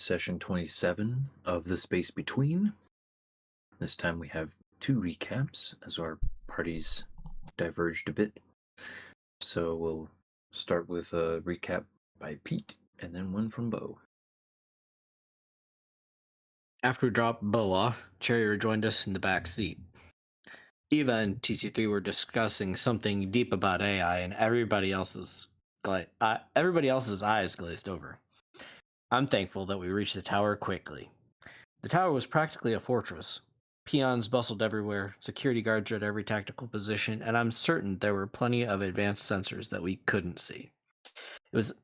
session 27 of The Space Between. This time we have two recaps as our parties diverged a bit. So we'll start with a recap by Pete and then one from Beau. After we dropped Beau off, Cherry rejoined us in the back seat. Eva and TC3 were discussing something deep about AI, and everybody else's eyes glazed over. I'm thankful that we reached the tower quickly. The tower was practically a fortress. Peons bustled everywhere, security guards at every tactical position, and I'm certain there were plenty of advanced sensors that we couldn't see. It was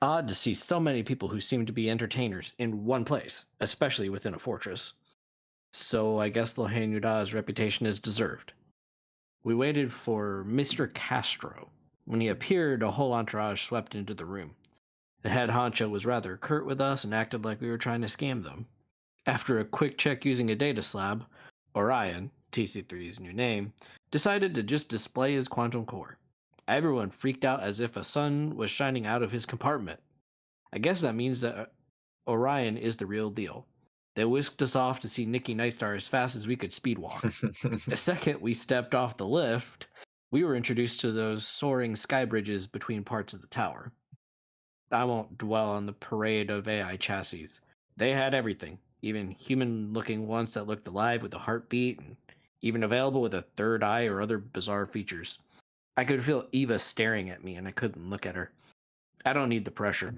odd to see so many people who seemed to be entertainers in one place, especially within a fortress. So I guess Lohanuda's reputation is deserved. We waited for Mr. Castro. When he appeared, a whole entourage swept into the room. The head honcho was rather curt with us and acted like we were trying to scam them. After a quick check using a data slab, Orion, TC3's new name, decided to just display his quantum core. Everyone freaked out as if a sun was shining out of his compartment. I guess that means that Orion is the real deal. They whisked us off to see Nikki Nightstar as fast as we could speed walk. The second we stepped off the lift, we were introduced to those soaring sky bridges between parts of the tower. I won't dwell on the parade of AI chassis. They had everything, even human-looking ones that looked alive with a heartbeat, and even available with a third eye or other bizarre features. I could feel Eva staring at me, and I couldn't look at her. I don't need the pressure.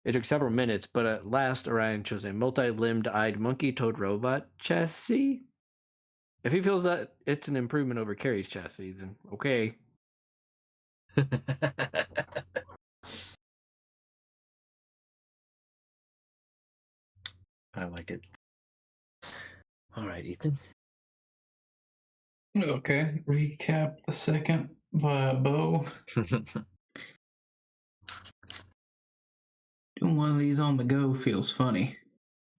It took several minutes, but at last Orion chose a multi-limbed-eyed monkey-toed robot chassis. If he feels that it's an improvement over Carrie's chassis, then okay. I like it. All right, Ethan. Okay, recap the second via Beau. Doing one of these on the go feels funny.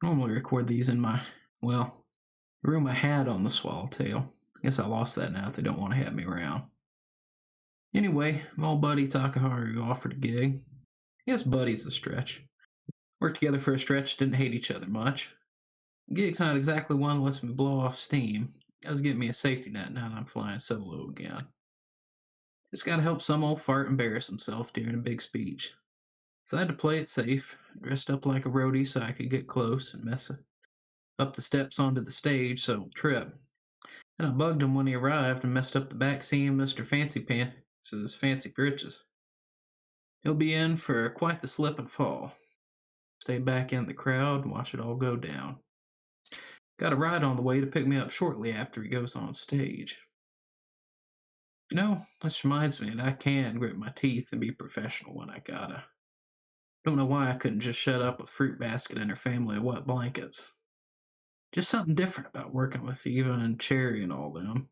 Normally record these in my, the room I had on the Swallowtail. Guess I lost that now if they don't want to have me around. Anyway, my old buddy Takaharu offered a gig. I guess buddy's a stretch. Worked together for a stretch, didn't hate each other much. The gig's not exactly one that lets me blow off steam. It does get me a safety net now that I'm flying solo again. Just gotta help some old fart embarrass himself during a big speech. So I had to play it safe, dressed up like a roadie so I could get close and mess up the steps onto the stage so it would trip. And I bugged him when he arrived and messed up the back seeing Mr. Fancy Pants' fancy britches. He'll be in for quite the slip and fall. Stay back in the crowd and watch it all go down. Got a ride on the way to pick me up shortly after he goes on stage. This reminds me that I can grit my teeth and be professional when I gotta. Don't know why I couldn't just shut up with Fruit Basket and her family of wet blankets. Just something different about working with Eva and Cherry and all them.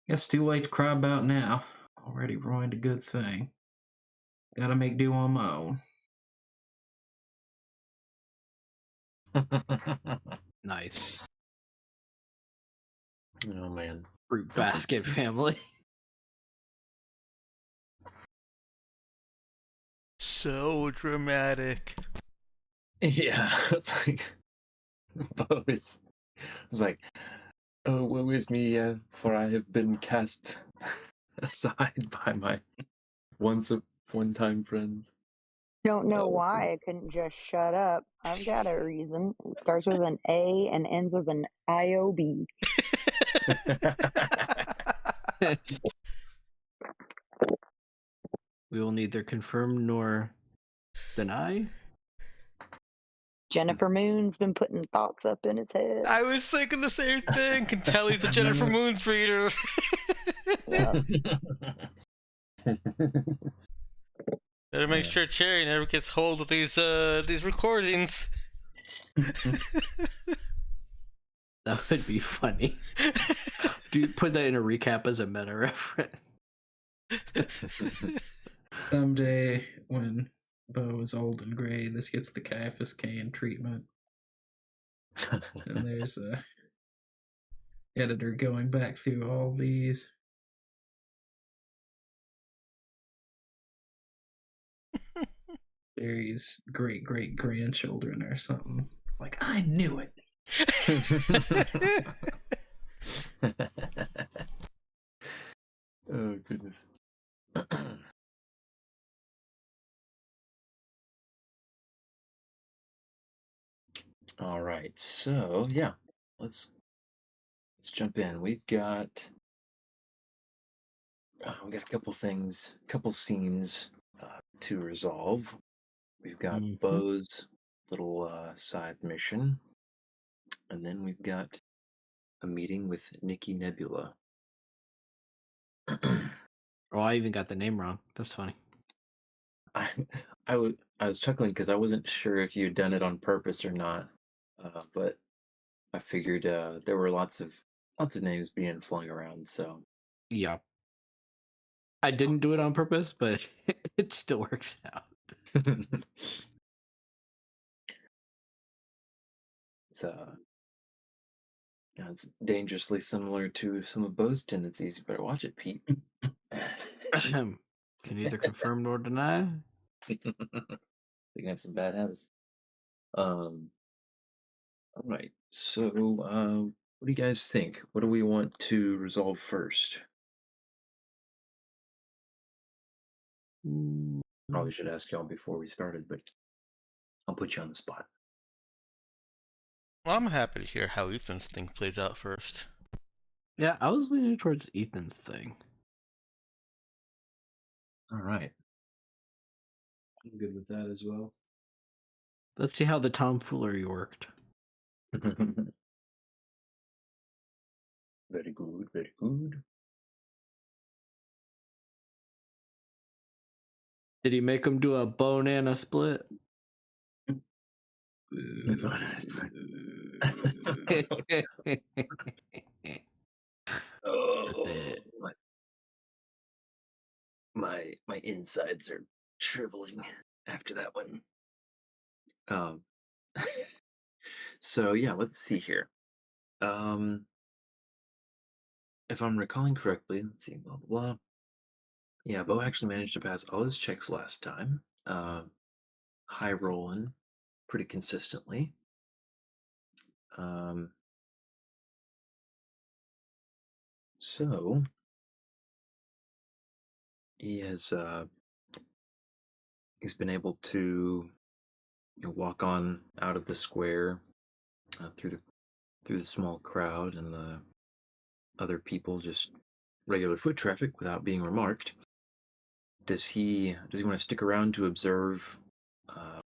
Guess too late to cry about now. Already ruined a good thing. Gotta make do on my own. Nice. Oh, man. Fruit basket family. So dramatic. Yeah, it's like, Beau was like, oh, woe is me, for I have been cast aside by my one-time friends. Don't know Oh, why I couldn't just shut up. I've got a reason. It starts with an A and ends with an IOB. We will neither confirm nor deny. Jennifer Moon's been putting thoughts up in his head. I was thinking the same thing. Can tell he's a Jennifer Moons reader. Yeah. Better make sure Cherry never gets hold of these recordings. That would be funny. Dude, put that in a recap as a meta reference. Someday, when Beau is old and gray, this gets the Caiaphas Cain treatment. And there's a editor going back through all these. Barry's great great grandchildren or something. Like, I knew it. Oh goodness. All right, so yeah, let's jump in. We got a couple things, couple scenes to resolve. We've got Mhm. Beau's little side mission, and then we've got a meeting with Nikki Nebula. Oh, I even got the name wrong. That's funny. I I was chuckling because I wasn't sure if you had done it on purpose or not, but I figured there were lots of names being flung around, so Yeah. I didn't do it on purpose, but it still works out. it's it's dangerously similar to some of Beau's tendencies. You better watch it, Pete. Can neither confirm nor deny. They can have some bad habits. All right. So, what do you guys think? What do we want to resolve first? Mm, Probably should ask y'all before we started, but I'll put you on the spot. Well, I'm happy to hear how Ethan's thing plays out first. Yeah, I was leaning towards Ethan's thing. All right. I'm good with that as well. Let's see how the tomfoolery worked. Very good, very good. Did he make him do a banana split? Oh, That. my insides are shriveling after that one. Um, so yeah, let's see here. Um, if I'm recalling correctly, let's see, blah blah blah. Yeah, Beau actually managed to pass all his checks last time. High rolling pretty consistently. Um, so he has he's been able to walk on out of the square through the small crowd and the other people, just regular foot traffic without being remarked. Does he want to stick around to observe, uh,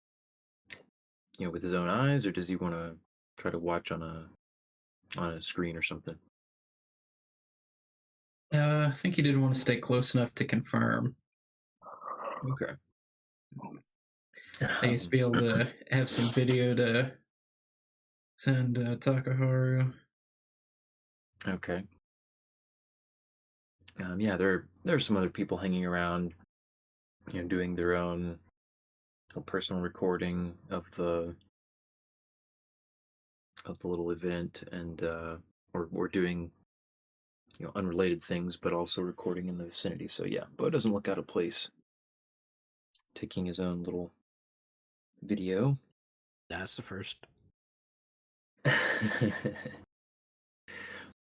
with his own eyes, or does he want to try to watch on a screen or something? I think he didn't want to stay close enough to confirm. Okay. He needs to be able to have some video to send Takaharu. Okay. Yeah, there are some other people hanging around, doing their own personal recording of the little event, and or doing unrelated things, but also recording in the vicinity. So yeah, Beau doesn't look out of place, taking his own little video. That's the first.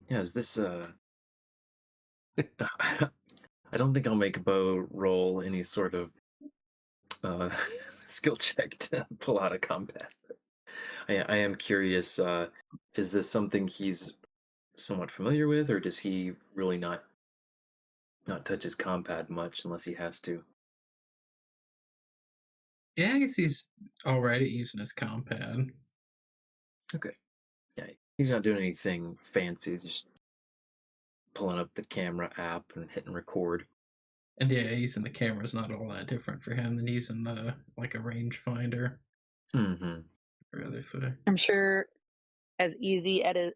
Yeah, is this I don't think I'll make Beau roll any sort of uh skill check to pull out a combat. I am curious, is this something he's somewhat familiar with, or does he really not touch his compad much unless he has to? Yeah, I guess he's all right at using his compad. Okay. Yeah, he's not doing anything fancy. He's just pulling up the camera app and hitting record. And yeah, using the camera's not all that different for him than using the like a rangefinder Mm-hmm. or other thing. I'm sure as easy as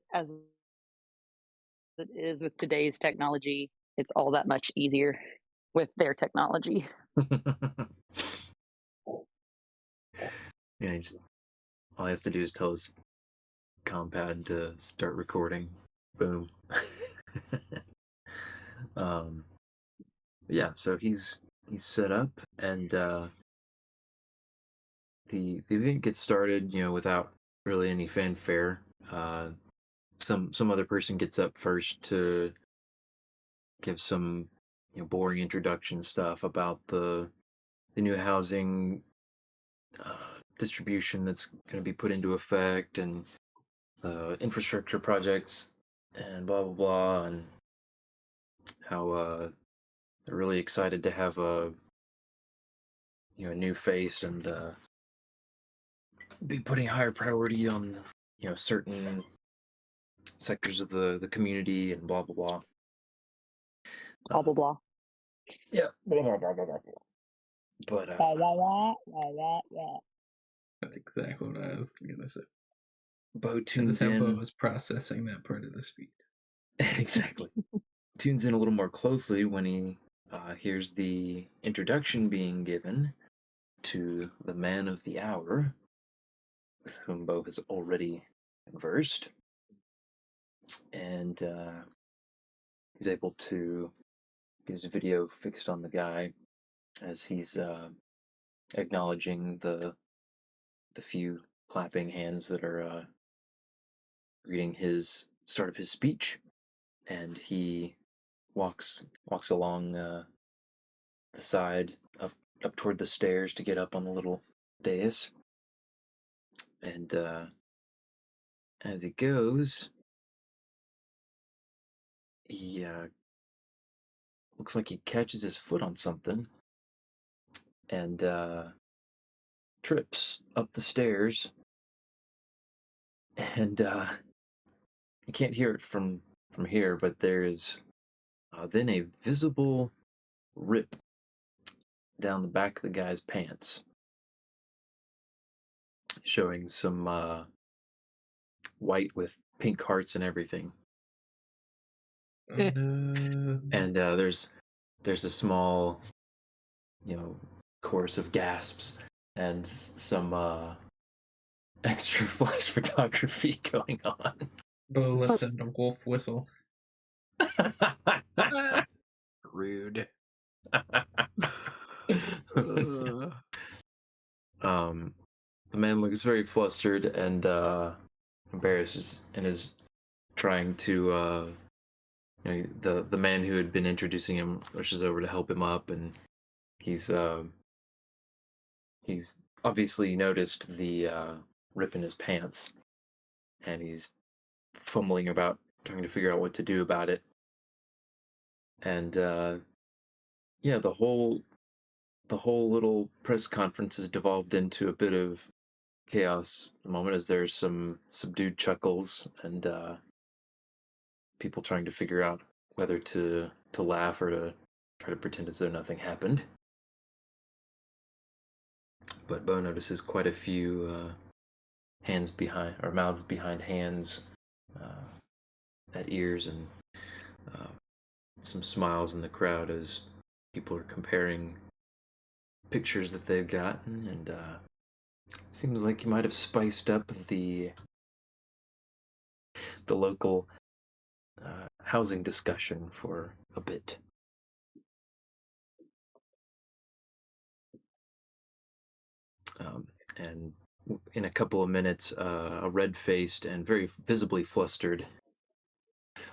it is with today's technology, it's all that much easier with their technology. Yeah, all he has to do is tell his compad to start recording. Boom. um, yeah, so he's set up, and the event gets started, without really any fanfare. Some other person gets up first to give some boring introduction stuff about the new housing distribution that's going to be put into effect and infrastructure projects and blah blah blah, and how they're really excited to have a new face and be putting higher priority on certain sectors of the community and blah blah blah. Blah blah blah. Yeah, blah blah blah blah blah. Blah. But Blah blah blah blah blah blah. That's exactly what I was gonna say. Beau And tunes that's how Beau in was processing that part of the speech. exactly. Tunes in a little more closely when he hears the introduction being given to the man of the hour, with whom Beau has already conversed, and he's able to get his video fixed on the guy as he's acknowledging the few clapping hands that are greeting his start of his speech, and he walks along the side up toward the stairs to get up on the little dais, and as he goes, he looks like he catches his foot on something and trips up the stairs, and you can't hear it from here, but there is then a visible rip down the back of the guy's pants, showing some white with pink hearts and everything. And there's a small, chorus of gasps and some extra flash photography going on. Beau lets out a wolf whistle. Rude. The man looks very flustered and embarrassed, and is trying to the man who had been introducing him rushes over to help him up, and he's obviously noticed the rip in his pants, and he's fumbling about trying to figure out what to do about it. And yeah, the whole little press conference has devolved into a bit of chaos at the moment, as there's some subdued chuckles and people trying to figure out whether to laugh or to try to pretend as though nothing happened. But Beau notices quite a few hands behind, or mouths behind hands, at ears, and some smiles in the crowd as people are comparing pictures that they've gotten, and seems like you might have spiced up the local housing discussion for a bit. And in a couple of minutes, a red-faced and very visibly flustered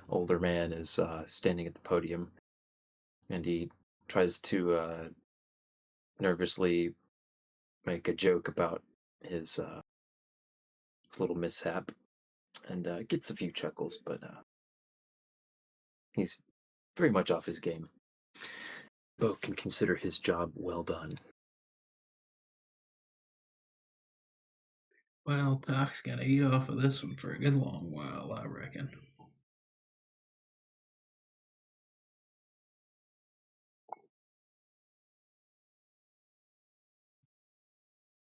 older man is standing at the podium, and he tries to nervously make a joke about his little mishap, and gets a few chuckles, but he's very much off his game. Beau can consider his job well done. Well, Doc's gonna eat off of this one for a good long while, I reckon.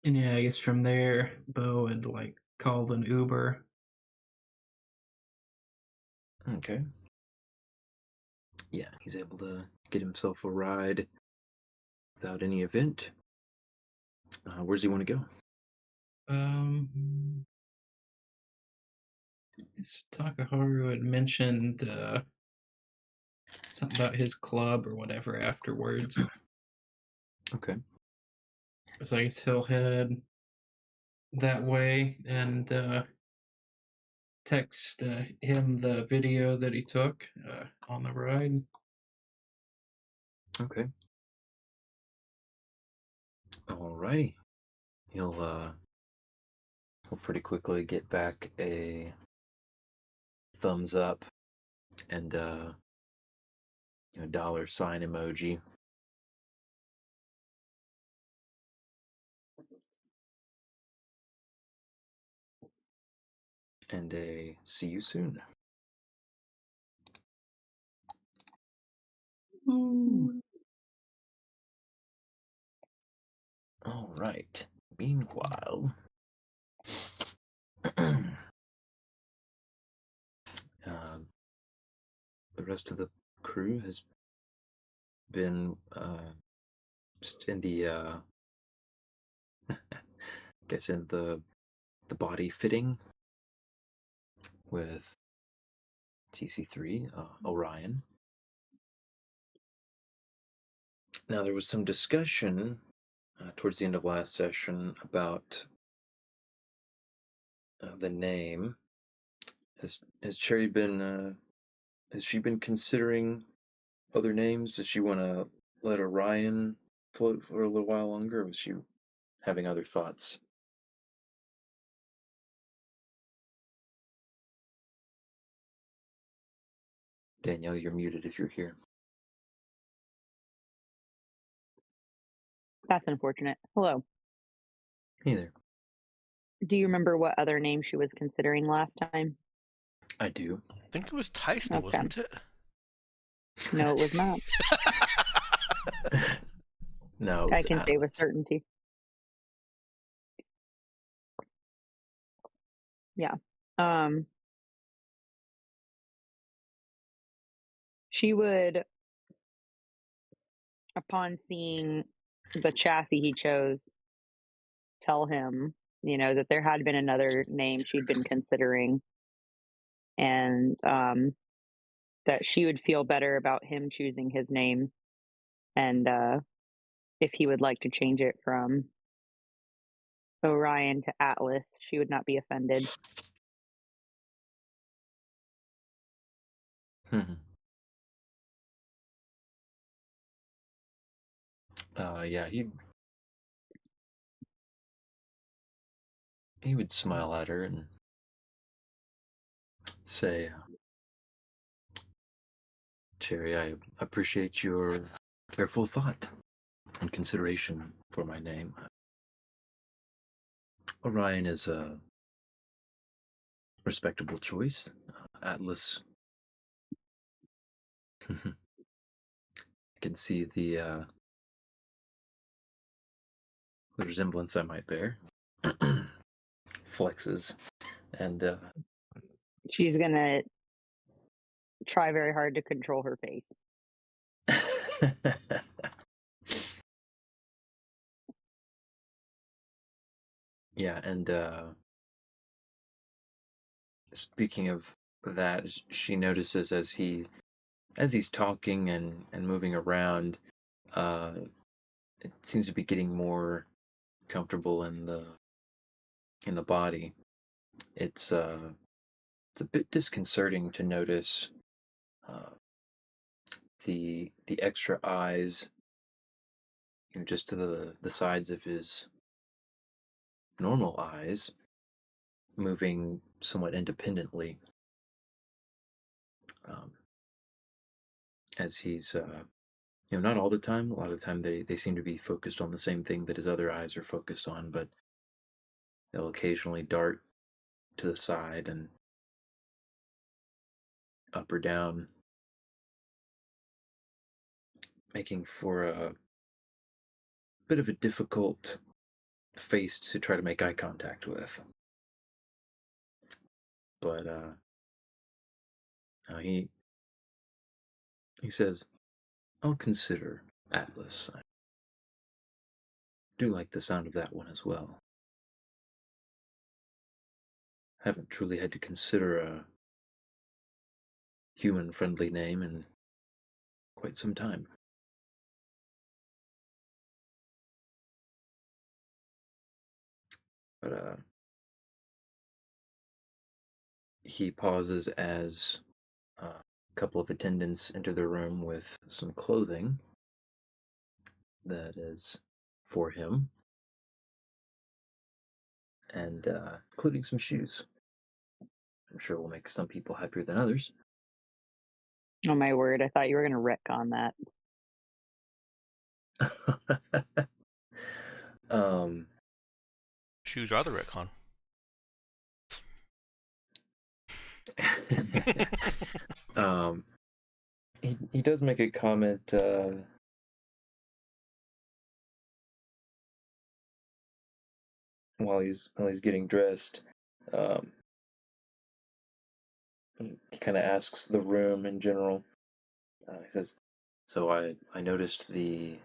And yeah, I guess from there, Beau had called an Uber. Okay. Yeah, he's able to get himself a ride without any event. Where's he want to go? It's Takaharu had mentioned something about his club or whatever afterwards. Okay. So I guess he'll head that way and text him the video that he took on the ride. Okay. Alrighty. He'll pretty quickly get back a thumbs up and $sign emoji. And a see you soon. All right. Meanwhile, the rest of the crew has been just in the guess in the body fitting with TC3 Orion. Now there was some discussion towards the end of last session about the name. Has Cherry been has she been considering other names? Does she want to let Orion float for a little while longer, or was she having other thoughts? Danielle, you're muted if you're here. That's unfortunate. Hello. Hey there. Do you remember what other name she was considering last time? I do. I think it was Tyson, Okay. wasn't it? No, it was not. No, it I was can say with Atlas. certainty. Yeah. She would, upon seeing the chassis he chose, tell him, that there had been another name she'd been considering, and that she would feel better about him choosing his name, and if he would like to change it from Orion to Atlas, she would not be offended. Yeah, he would smile at her and say, Cherry, I appreciate your careful thought and consideration for my name. Orion is a respectable choice. Atlas. I can see the resemblance I might bear. Flexes and She's gonna try very hard to control her face. yeah, and speaking of that, she notices as he's talking and moving around, it seems to be getting more comfortable in the body. It's a bit disconcerting to notice uh, the extra eyes, just to the sides of his normal eyes, moving somewhat independently, um, as he's not all the time. A lot of the time they seem to be focused on the same thing that his other eyes are focused on, but they'll occasionally dart to the side and up or down, making for a bit of a difficult face to try to make eye contact with. But he says, I'll consider Atlas. I do like the sound of that one as well. Haven't truly had to consider a human-friendly name in quite some time. But he pauses as a couple of attendants enter the room with some clothing that is for him, and including some shoes. I'm sure will make some people happier than others. Oh my word! I thought you were going to retcon that. um, Shoes are the retcon. um, he does make a comment while he's getting dressed. He kind of asks the room in general. He says, "So I noticed the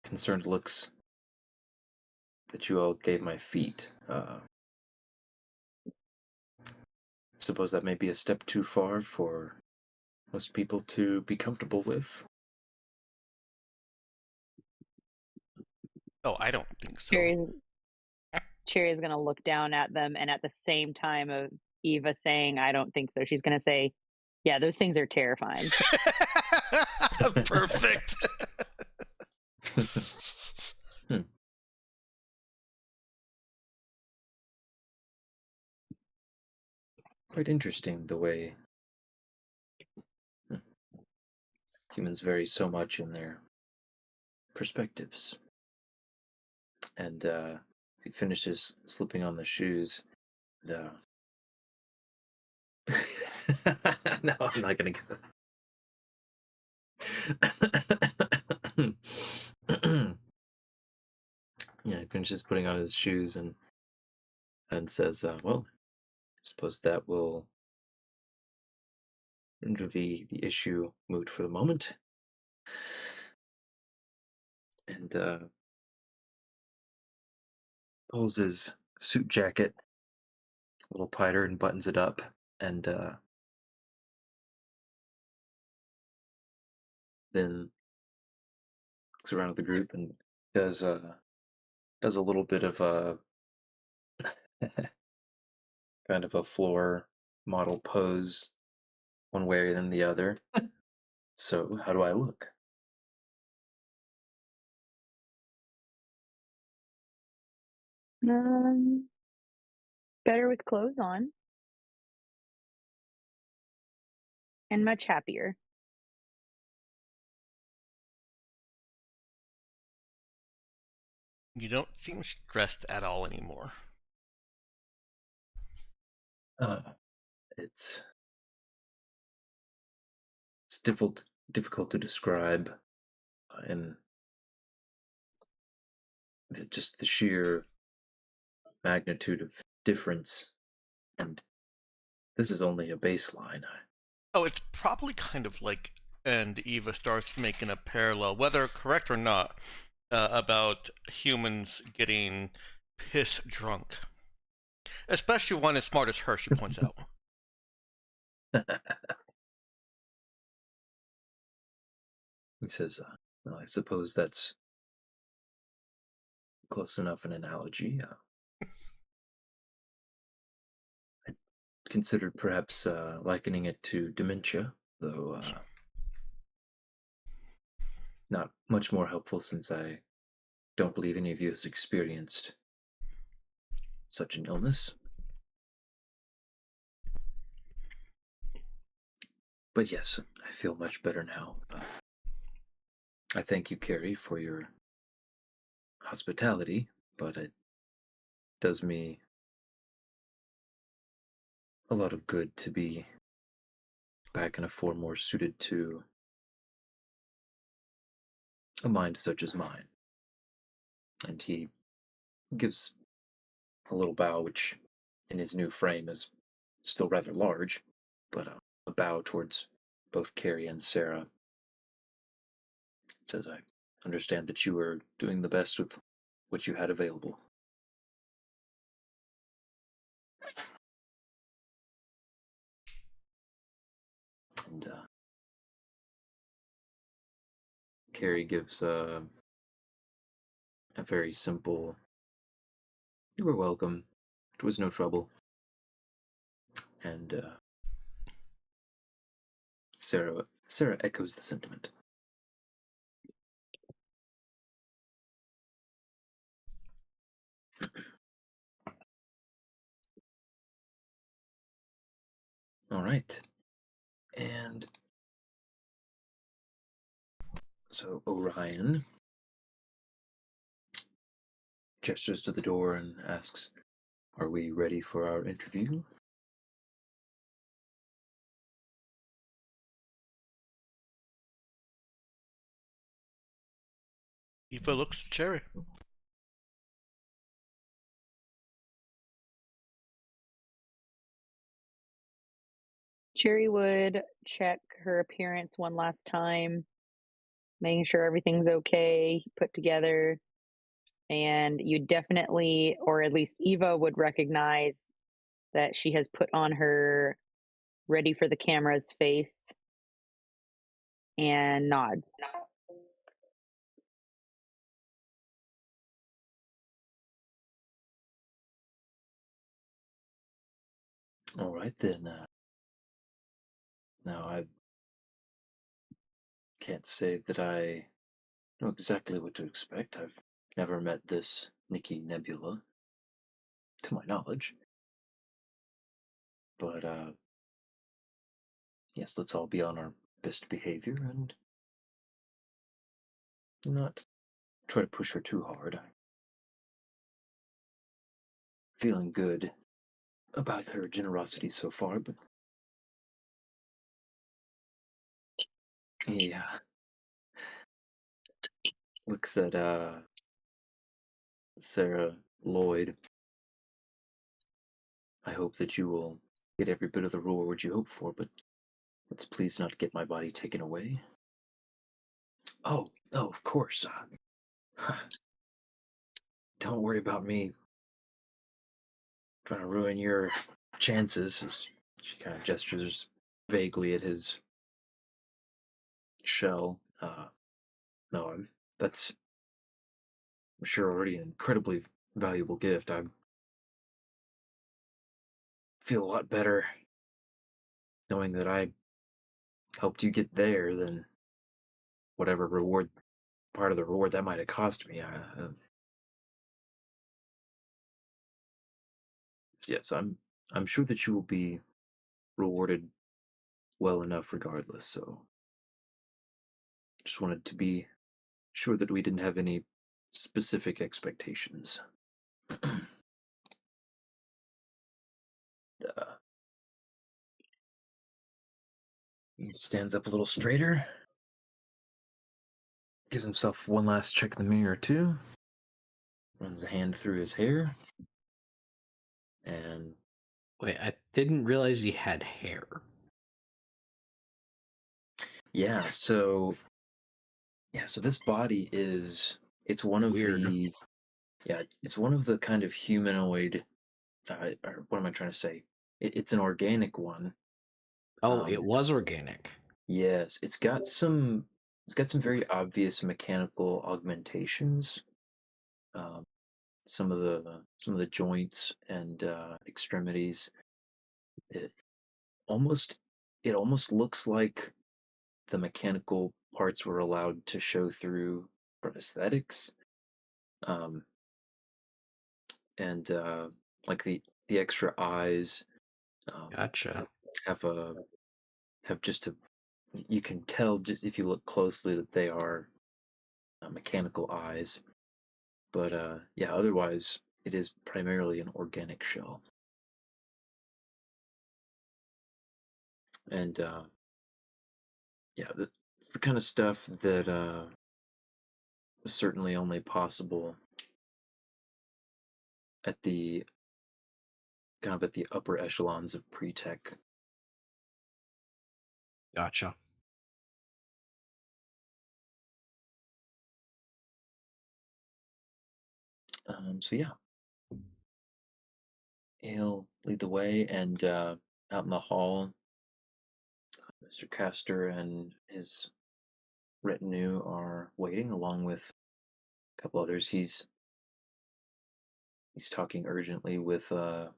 concerned looks that you all gave my feet. Suppose that may be a step too far for most people to be comfortable with." Oh, I don't think so. Cherry's going to look down at them, and at the same time of Eva saying, "I don't think so," she's going to say, "Yeah, those things are terrifying." Perfect. Hmm. Quite interesting the way humans vary so much in their perspectives. And he finishes slipping on the shoes. The no, I'm not gonna go. Yeah, he finishes putting on his shoes and says, "Well, I suppose that will render the issue moot for the moment." And pulls his suit jacket a little tighter and buttons it up, and then looks around at the group and does a little bit of a kind of a floor model pose one way than the other. So how do I look? Better with clothes on, and much happier. You don't seem stressed at all anymore. Uh, it's difficult to describe, and just the sheer magnitude of difference. And this is only a baseline. Oh, it's probably kind of like, and Eva starts making a parallel, whether correct or not, about humans getting piss drunk. Especially one as smart as her, she points out. He says, "Well, I suppose that's close enough an analogy. I considered perhaps likening it to dementia, though not much more helpful since I don't believe any of you has experienced such an illness. But yes, I feel much better now. I thank you, Carrie, for your hospitality, but it does me a lot of good to be back in a form more suited to a mind such as mine." And he gives a little bow, which in his new frame is still rather large, but a bow towards both Carrie and Sarah. Says, "I understand that you were doing the best with what you had available." And Carrie gives a very simple You were welcome. It was no trouble. And Sarah echoes the sentiment. All right. And so Orion gestures to the door and asks, "Are we ready for our interview?" Eva looks at Cherry. Cherry would check her appearance one last time, making sure everything's okay, put together. And you definitely, or at least Eva would recognize that she has put on her ready for the camera's face and nods. All right then. Now I can't say that I know exactly what to expect. I've never met this Nikki Nebula, to my knowledge. But yes, let's all be on our best behavior and not try to push her too hard. I'm feeling good about her generosity so far, but yeah, looks at Sarah Lloyd. I hope that you will get every bit of the reward you hope for, but let's please not get my body taken away. Oh, of course. Don't worry about me trying to ruin your chances. She kind of gestures vaguely at his shell. No, that's, I'm sure, already an incredibly valuable gift. I feel a lot better knowing that I helped you get there than whatever part of the reward that might have cost me. Yes, I'm sure that you will be rewarded well enough regardless. So just wanted to be sure that we didn't have any specific expectations. uh, he stands up a little straighter, gives himself one last check in the mirror too, runs a hand through his hair, and Wait, I didn't realize he had hair. yeah, so this body it's one of Weird. it's one of the kind of humanoid, or what am I trying to say? It's an organic one. Oh, it was organic. Yes, it's got some very obvious mechanical augmentations. Um, some of the joints and extremities. It almost it almost looks like the mechanical parts were allowed to show through for aesthetics. Um, and like the extra eyes Gotcha. have a have just a you can tell just if you look closely that they are mechanical eyes. But yeah, otherwise it is primarily an organic shell. And yeah, it's the kind of stuff that is certainly only possible at the at the upper echelons of pre-tech. Gotcha. So yeah, he'll lead the way, and out in the hall, Mr. Castor and his retinue are waiting, along with a couple others. He's he's talking urgently with a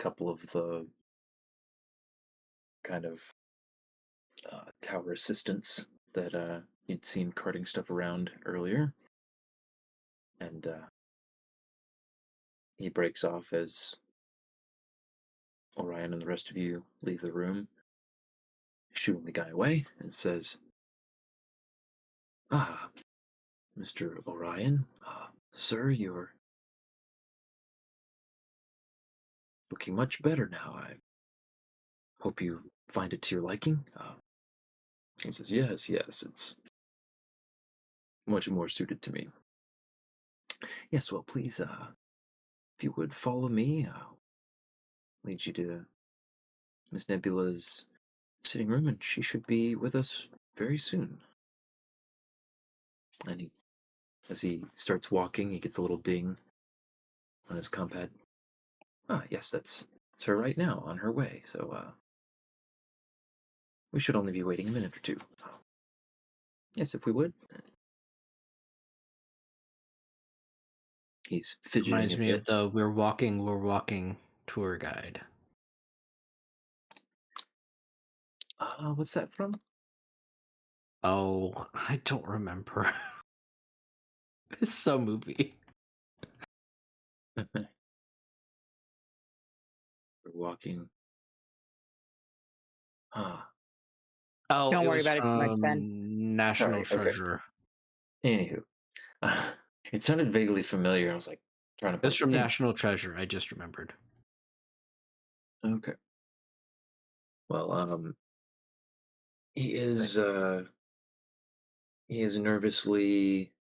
couple of the kind of tower assistants that you'd seen carting stuff around earlier. And he breaks off as Orion and the rest of you leave the room, shooing the guy away, and says, "Ah, Mr. Orion, sir, you're looking much better now. I hope you find it to your liking." He says, "Yes, yes, it's much more suited to me. Yes, well, please, if you would follow me, I'll lead you to Miss Nebula's sitting room, and she should be with us very soon." And as he starts walking, he gets a little ding on his compad. "Ah, yes, that's her right now, on her way. So, we should only be waiting a minute or two. Yes, if we would." He's fidgeting Reminds a me of bit. the we're walking tour guide. What's that from? Oh, I don't remember. It's so movie. We're walking. Ah, Oh, Don't it worry was about it too much, son. from National sorry. Okay. Treasure. Anywho, it sounded vaguely familiar. I was like trying to It was place it. from National Treasure. I just remembered. Okay. Well, he is nervously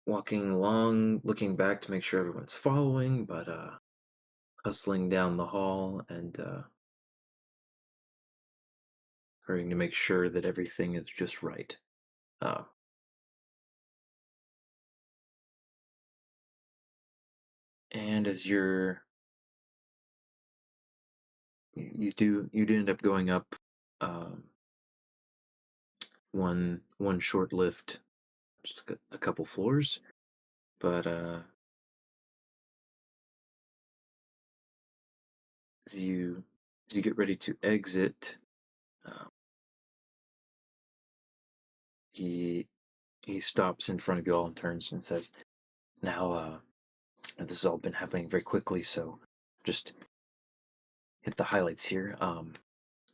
walking along, looking back to make sure everyone's following, but hustling down the hall and hurrying to make sure that everything is just right. Uh, and as you do end up going up um, one short lift, just a couple floors, but as you get ready to exit, uh, he he stops in front of you all and turns and says, "Now, this has all been happening very quickly, so just hit the highlights here.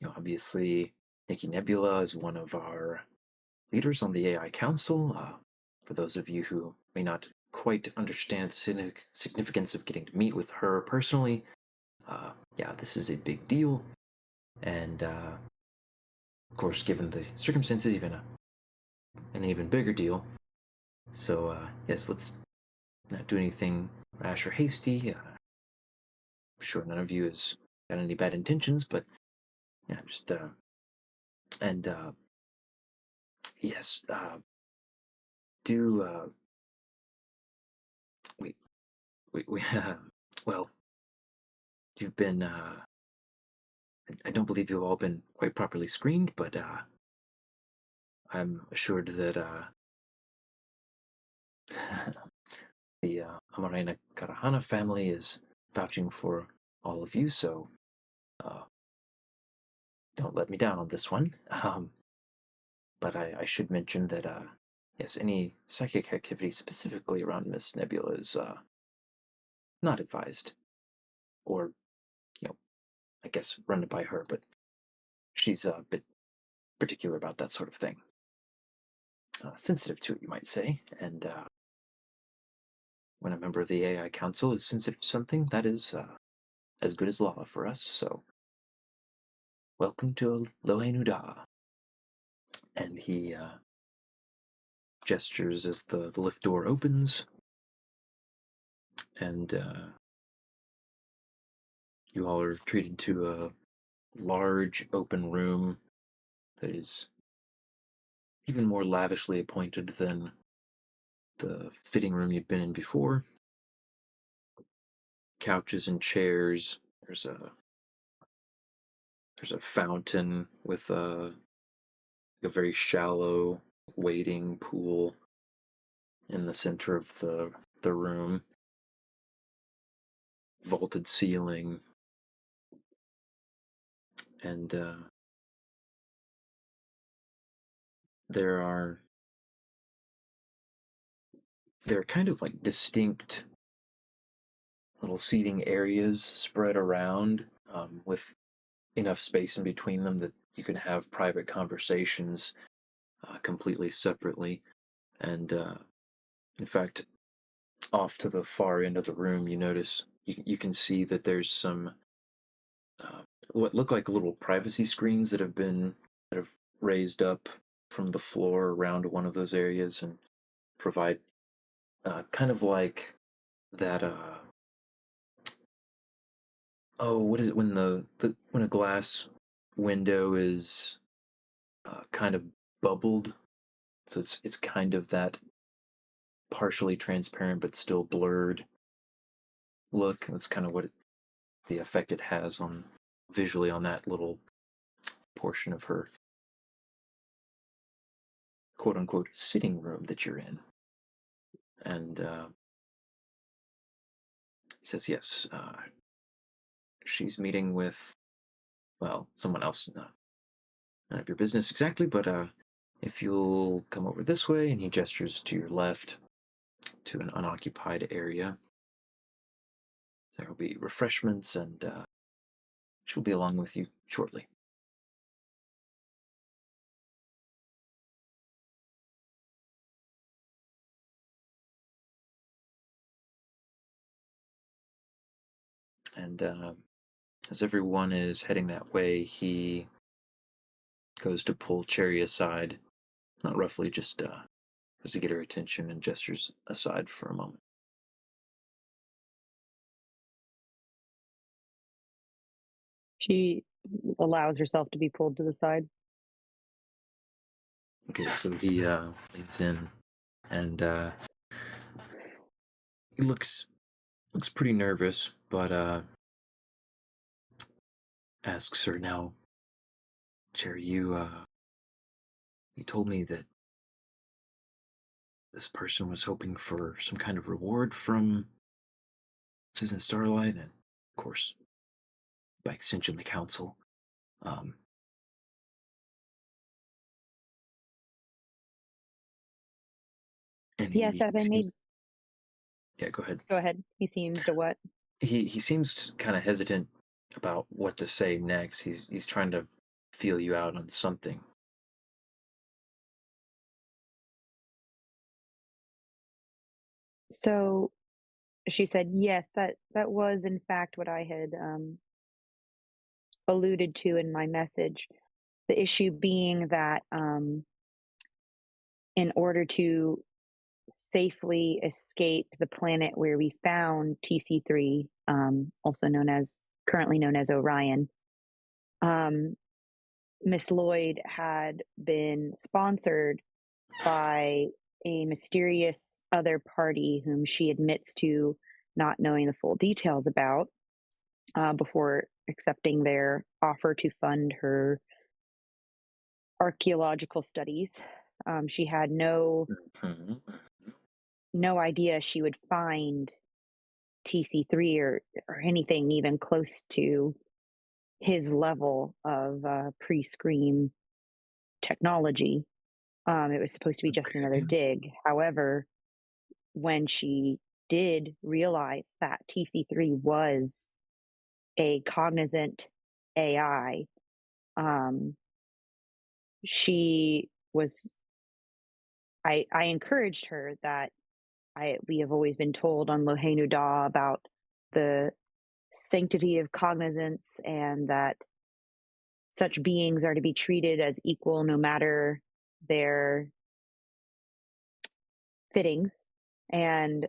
Obviously, Nikki Nebula is one of our leaders on the AI Council. For those of you who may not quite understand the significance of getting to meet with her personally, yeah, this is a big deal. And of course, given the circumstances, an even bigger deal. So, yes, let's not do anything rash or hasty. I'm sure none of you has got any bad intentions, but yeah, just and yes, do we we well, you've been I don't believe you've all been quite properly screened, but I'm assured that the Amarena Karahana family is vouching for all of you, so uh, don't let me down on this one. But I should mention that, yes, any psychic activity specifically around Miss Nebula is not advised, or, you know, I guess run it by her, but she's a bit particular about that sort of thing. Sensitive to it, you might say, and when a member of the AI Council is sensitive to something, that is as good as law for us, so welcome to Lohenuda. And he gestures as the lift door opens, and you all are treated to a large open room that is even more lavishly appointed than the fitting room you'd been in before. Couches and chairs. There's a fountain with a very shallow wading pool in the center of the room. vaulted ceiling, and there are kind of like distinct little seating areas spread around, with enough space in between them that you can have private conversations completely separately. And in fact, off to the far end of the room, you notice you can see that there's some uh, what look like little privacy screens that have raised up from the floor around one of those areas and provide kind of like that. Oh, what is it when when a glass window is kind of bubbled? So it's kind of that partially transparent but still blurred look. That's kind of the effect it has on visually on that little portion of her quote unquote sitting room that you're in. And he says, yes, she's meeting with, well, someone else. None of your business exactly, but if you'll come over this way, and he gestures to your left to an unoccupied area. There will be refreshments, and she'll be along with you shortly. And as everyone is heading that way, he goes to pull Cherry aside, not roughly, just to get her attention, and gestures aside for a moment. She allows herself to be pulled to the side. Okay, so he leans in, and he looks pretty nervous, but asks her, now, Cherry, you told me that this person was hoping for some kind of reward from Susan Starlight, and of course, by extension, the council. Um, and Yes, as I seems, made. yeah, go ahead. Go ahead. He seems to what? He seems kind of hesitant about what to say next. He's trying to feel you out on something. So she said, yes, that was in fact what I had alluded to in my message. The issue being that in order to safely escape the planet where we found TC3, also currently known as Orion, Miss Lloyd had been sponsored by a mysterious other party whom she admits to not knowing the full details about before accepting their offer to fund her archaeological studies. She had Mhm. no idea she would find TC3 or anything even close to his level of pre-scream technology. It was supposed to be just another Okay. dig. However, when she did realize that TC3 was a cognizant AI, she was. I encouraged her that we have always been told on Lohenu Da about the sanctity of cognizance and that such beings are to be treated as equal no matter their fittings. And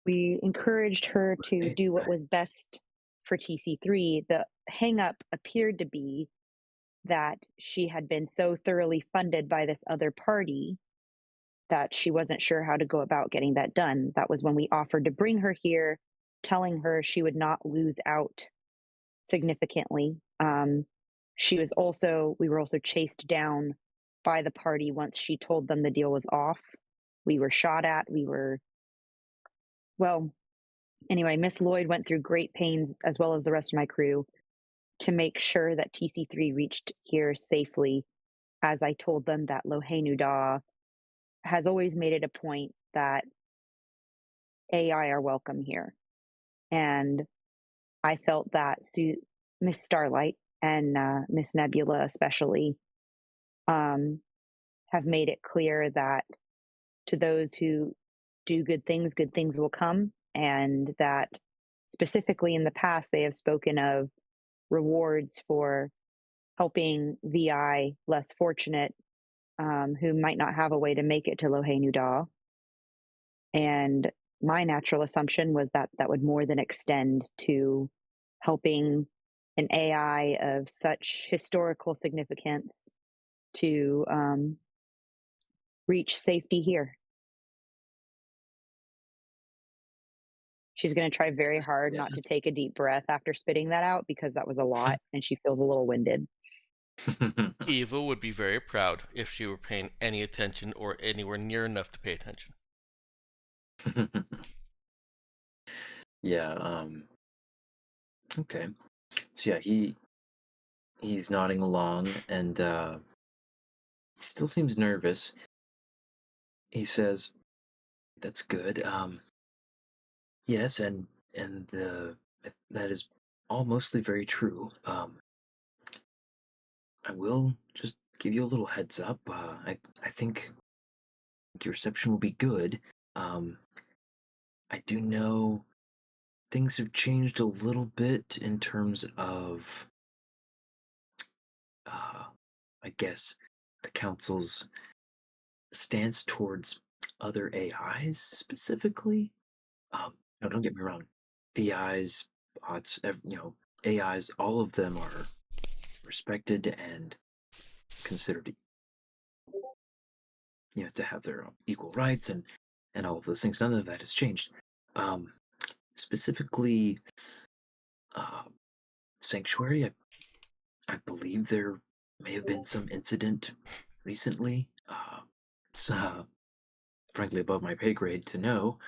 we encouraged her to Right. do what was best for TC3. The hangup appeared to be that she had been so thoroughly funded by this other party that she wasn't sure how to go about getting that done. That was when we offered to bring her here, telling her she would not lose out significantly. We were also chased down by the party once she told them the deal was off. We were shot at. Well, Anyway, Miss Lloyd went through great pains, as well as the rest of my crew, to make sure that TC3 reached here safely, as I told them that Lohenu Da has always made it a point that AI are welcome here. And I felt that Miss Starlight and Miss Nebula, especially, have made it clear that to those who do good things will come. And that specifically in the past, they have spoken of rewards for helping VI less fortunate who might not have a way to make it to Lohenu Da. And my natural assumption was that that would more than extend to helping an AI of such historical significance to reach safety here. She's going to try very hard not to Yes. take a deep breath after spitting that out because that was a lot and she feels a little winded. Eva would be very proud if she were paying any attention or anywhere near enough to pay attention. Yeah, okay. So yeah, he's nodding along and he still seems nervous. He says, "That's good. Yes, and that is all mostly very true. I will just give you a little heads up. I think your reception will be good. Um, I do know things have changed a little bit in terms of, uh, I guess, the council's stance towards other AIs specifically. No, don't get me wrong. VIs, bots, AIs, all of them are respected and considered, to have their equal rights and all of those things. None of that has changed. Um, specifically, uh, Sanctuary. I believe there may have been some incident recently. It's frankly above my pay grade to know,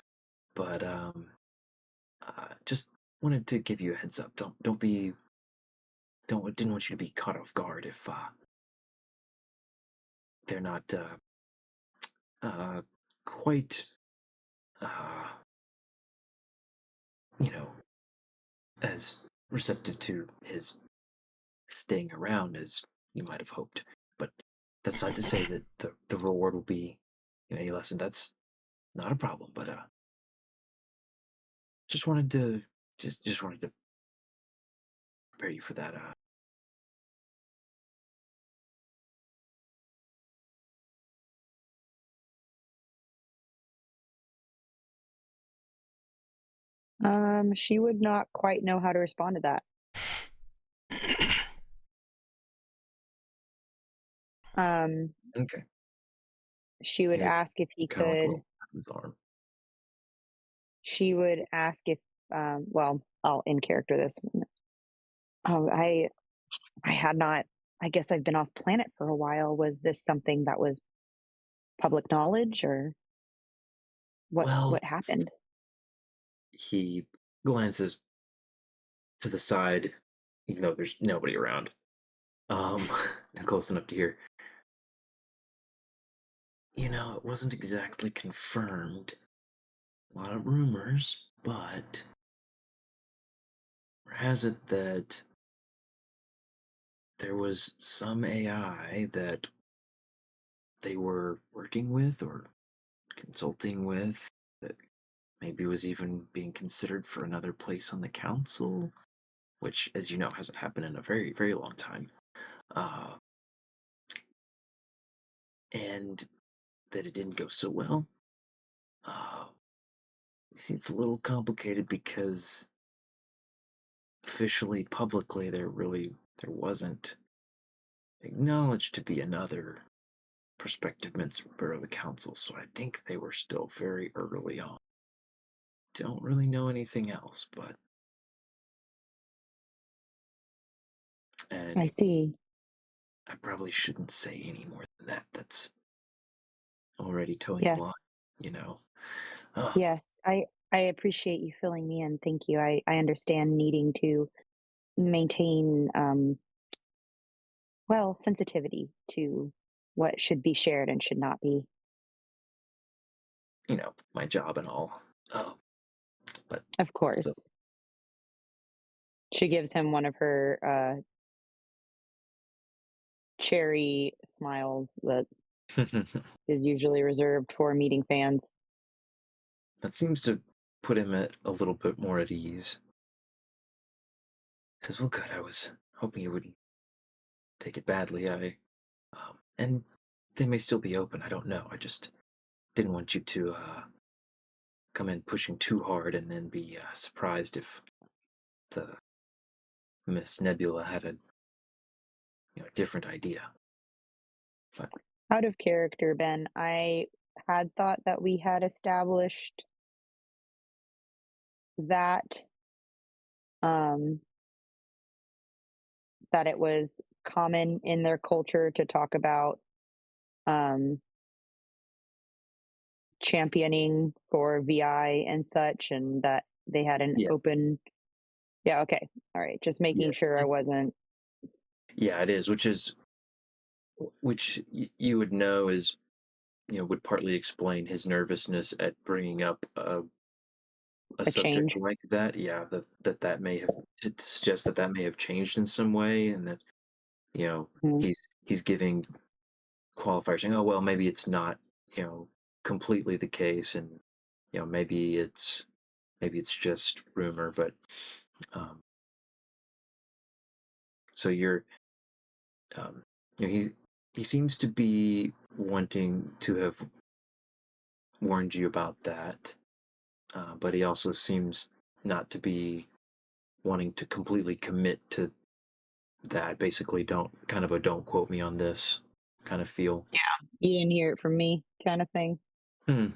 but just wanted to give you a heads up. Didn't want you to be caught off guard if they're not quite uh, you know as receptive to his staying around as you might have hoped. But that's not to say that the reward will be any less, and that's not a problem. But just wanted to just wanted to prepare you for that. She would not quite know how to respond to that. Okay. She would Yeah, ask if he kind of like a could. little tap on his arm. She would ask if, well, I'll in character this. Oh, I had not. I guess I've been off planet for a while. Was this something that was public knowledge, or Well, what happened? he glances to the side, even though there's nobody around. Um, close enough to hear. It wasn't exactly confirmed. A lot of rumors, but has it that there was some AI that they were working with or consulting with that maybe was even being considered for another place on the council, which, as you know, hasn't happened in a very, very long time. Uh, and that it didn't go so well. Uh, See, it's a little complicated because officially, publicly, there wasn't acknowledged to be another prospective member of the council, so I think they were still very early on. Don't really know anything else, but I and see. I probably shouldn't say any more than that. That's already towing the Yes, line, you know. Uh, yes. I I appreciate you filling me in. Thank you. I understand needing to maintain, well, sensitivity to what should be shared and should not be. You know, my job and all. But Of so course. She gives him one of her cherry smiles that is usually reserved for meeting fans. that seems to put him at a little bit more at ease. Says, "Well, good. I was hoping you wouldn't take it badly. And they may still be open. I don't know. I just didn't want you to come in pushing too hard and then be surprised if the Miss Nebula had a different idea." But Out of character, Ben, I had thought that we had established that um that it was common in their culture to talk about um championing for VI and such, and that they had an yeah, open. Yeah, okay. All right. Just making yes, sure I wasn't yeah, it is. Which you would know is would partly explain his nervousness at bringing up a a subject change. like that. Yeah, that may have to suggest that that may have changed in some way, and that you know Mhm. he's giving qualifiers saying, oh well, maybe it's not completely the case, and maybe it's just rumor, but um, so you're um, he seems to be wanting to have warned you about that, but he also seems not to be wanting to completely commit to that. Basically, don't quote me on this kind of feel. You didn't hear it from me, kind of thing. Hmm.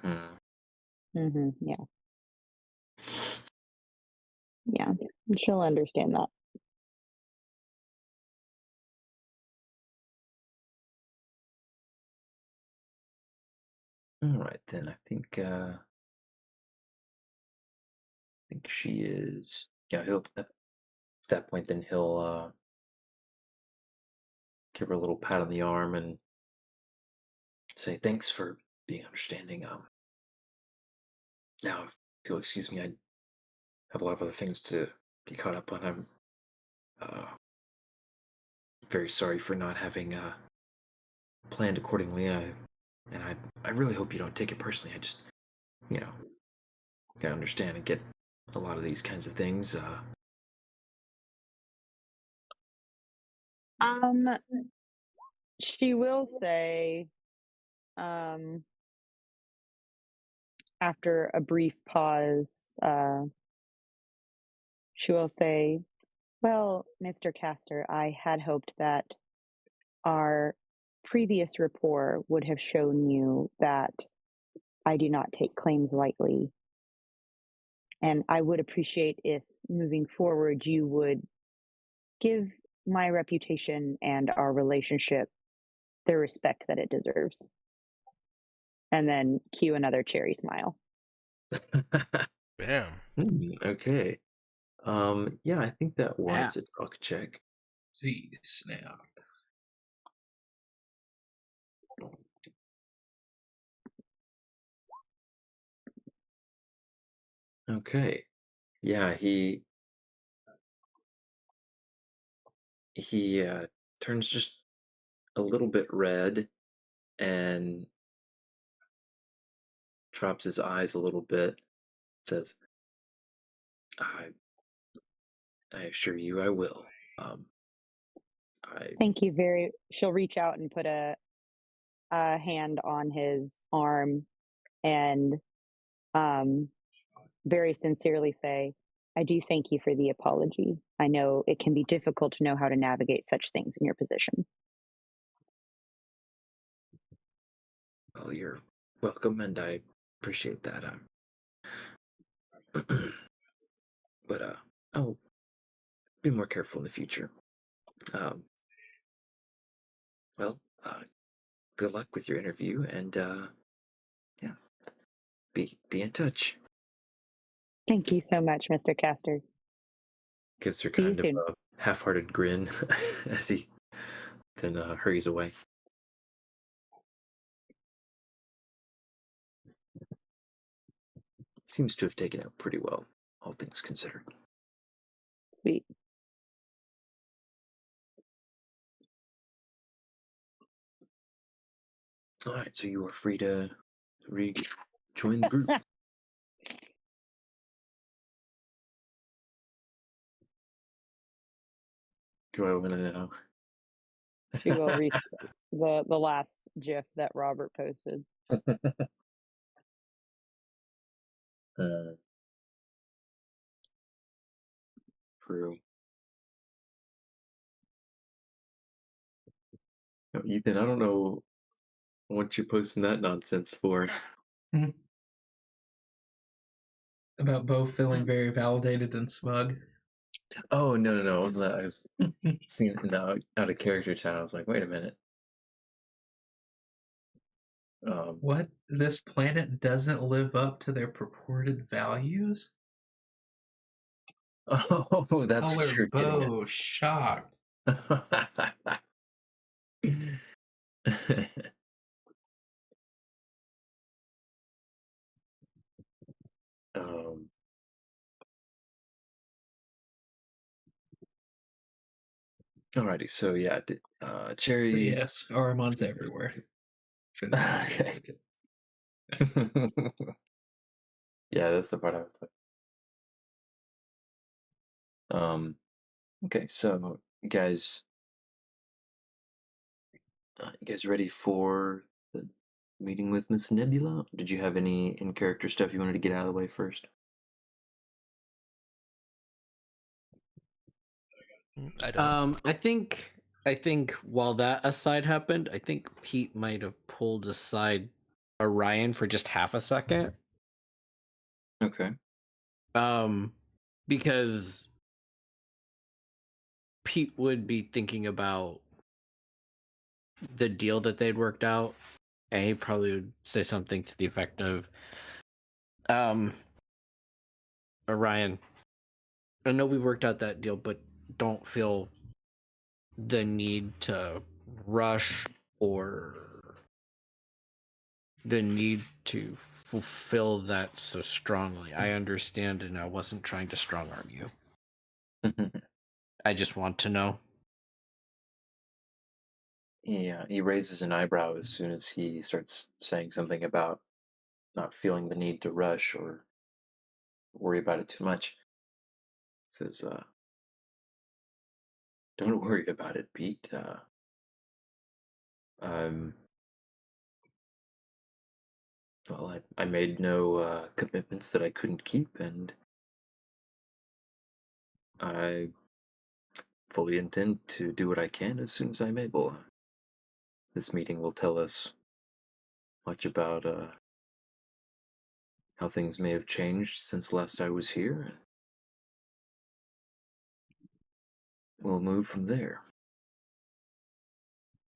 Yeah, yeah. She'll understand that. All right then. I think she is. Yeah, he'll at that point. Then he'll give her a little pat on the arm and say, "Thanks for being understanding." Now, if you'll excuse me, I have a lot of other things to be caught up on. I'm uh, very sorry for not having planned accordingly. And I really hope you don't take it personally. I just, you know, gotta understand and get a lot of these kinds of things. Um, she will say, um, after a brief pause, she will say, well, Mr. Castor, I had hoped that our previous rapport would have shown you that I do not take claims lightly. And I would appreciate if moving forward you would give my reputation and our relationship the respect that it deserves. And then cue another cherry smile. Bam. Okay. Yeah, I think that Yeah. warrants a talk check. See, snap. Okay. Yeah, he turns just a little bit red and drops his eyes a little bit. Says, "I I assure you, I will. Um, I Thank you very. She'll reach out and put a hand on his arm and um, very sincerely say, I do thank you for the apology. I know it can be difficult to know how to navigate such things in your position. well, you're welcome, and I appreciate that. But I'll be more careful in the future. Um, well, good luck with your interview, and yeah, be in touch." Thank you so much, Mr. Castor. Gives her See you kind of soon. a half-hearted grin as he then hurries away. Seems to have taken out pretty well, all things considered. Sweet. All right, so you are free to rejoin the group. Do I want to know? She will the last GIF that Robert posted. uh, True. No, Ethan, I don't know what you're posting that nonsense for. About Beau feeling very validated and smug. Oh no! I was seeing it in the out of character chat. I was like, wait a minute. What? This planet doesn't live up to their purported values? Oh, that's what Color you're getting Beau shocked. at. um, Alrighty, so yeah, But Cherry. yes, Arimon's everywhere. Okay. Yeah, that's the part I was talking. Okay, so you guys ready for the meeting with Miss Nebula? Did you have any in character stuff you wanted to get out of the way first? I don't. I think while that aside happened, I think Pete might have pulled aside Orion for just half a second. Okay. Because Pete would be thinking about the deal that they'd worked out, and he probably would say something to the effect of, Orion, I know we worked out that deal, but don't feel the need to rush or the need to fulfill that so strongly. I understand, and I wasn't trying to strong arm you. I just want to know. Yeah, he raises an eyebrow as soon as he starts saying something about not feeling the need to rush or worry about it too much. Says, "Don't worry about it, Pete. I'm well. I made no commitments that I couldn't keep, and I fully intend to do what I can as soon as I'm able. This meeting will tell us much about how things may have changed since last I was here. We'll move from there."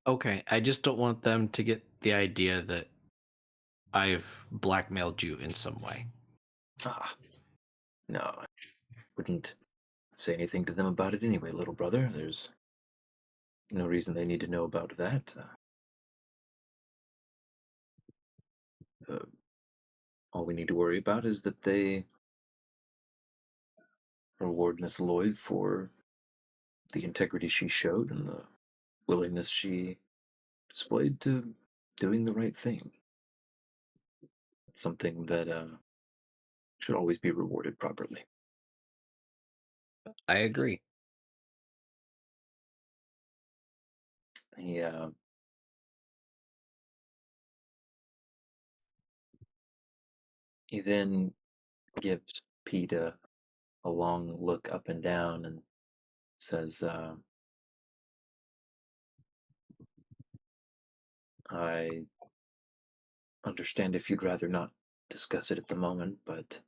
Okay, I just don't want them to get the idea that I've blackmailed you in some way. Ah, no, I wouldn't say anything to them about it anyway, little brother. There's no reason they need to know about that. Uh, all we need to worry about is that they reward Miss Lloyd for the integrity she showed and the willingness she displayed to doing the right thing. It's something that should always be rewarded properly. I agree. Yeah. He then gives Pete a long look up and down and says, "I understand if you'd rather not discuss it at the moment, but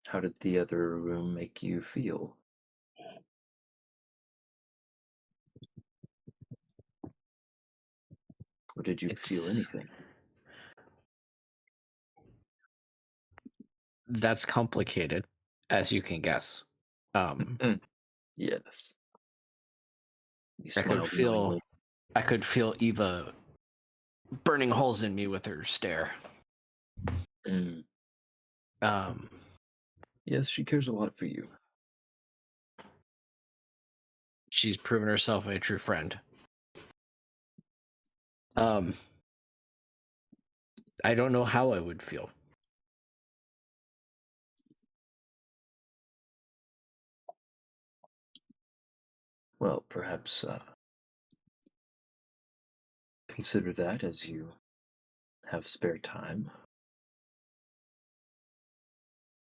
how did the other room make you feel? Or did you feel It's anything?" That's complicated, as you can guess. Yes. He I could smiles feel knowingly. I could feel Eva burning holes in me with her stare. Mm. Um, Yes, she cares a lot for you. she's proven herself a true friend. I don't know how I would feel. Well, perhaps consider that as you have spare time.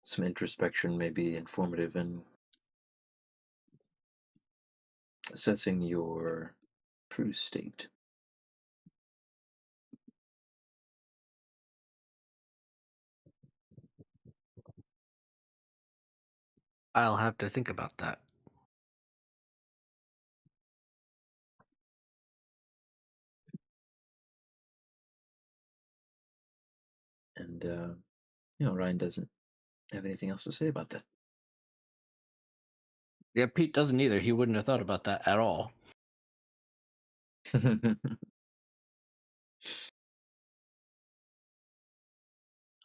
Some introspection may be informative in assessing your true state. I'll have to think about that. And, Ryan doesn't have anything else to say about that. Yeah, Pete doesn't either. He wouldn't have thought about that at all.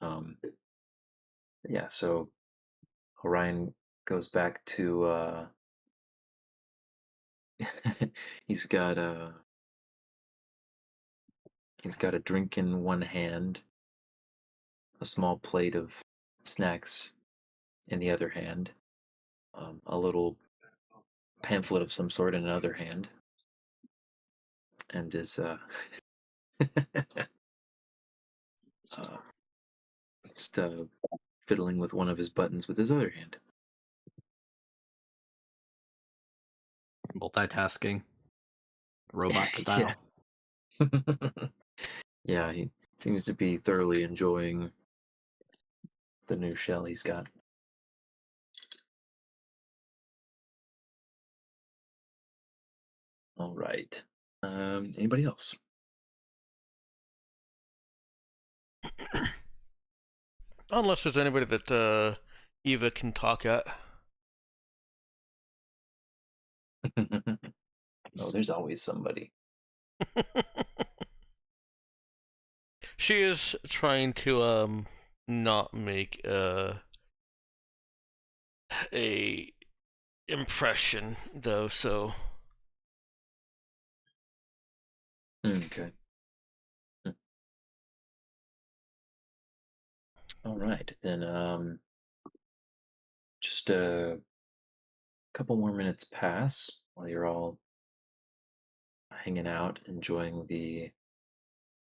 um, yeah, so Orion goes back to, he's got a drink in one hand, a small plate of snacks in the other hand, a little pamphlet of some sort in another hand, and is just fiddling with one of his buttons with his other hand. Multitasking, robot style. Yeah, he seems to be thoroughly enjoying the new shell he's got. All right. Anybody else? Unless there's anybody that Eva can talk at. Oh, there's always somebody. She is trying to not make a impression though, so Okay. All right, then just a couple more minutes pass while you're all hanging out, enjoying the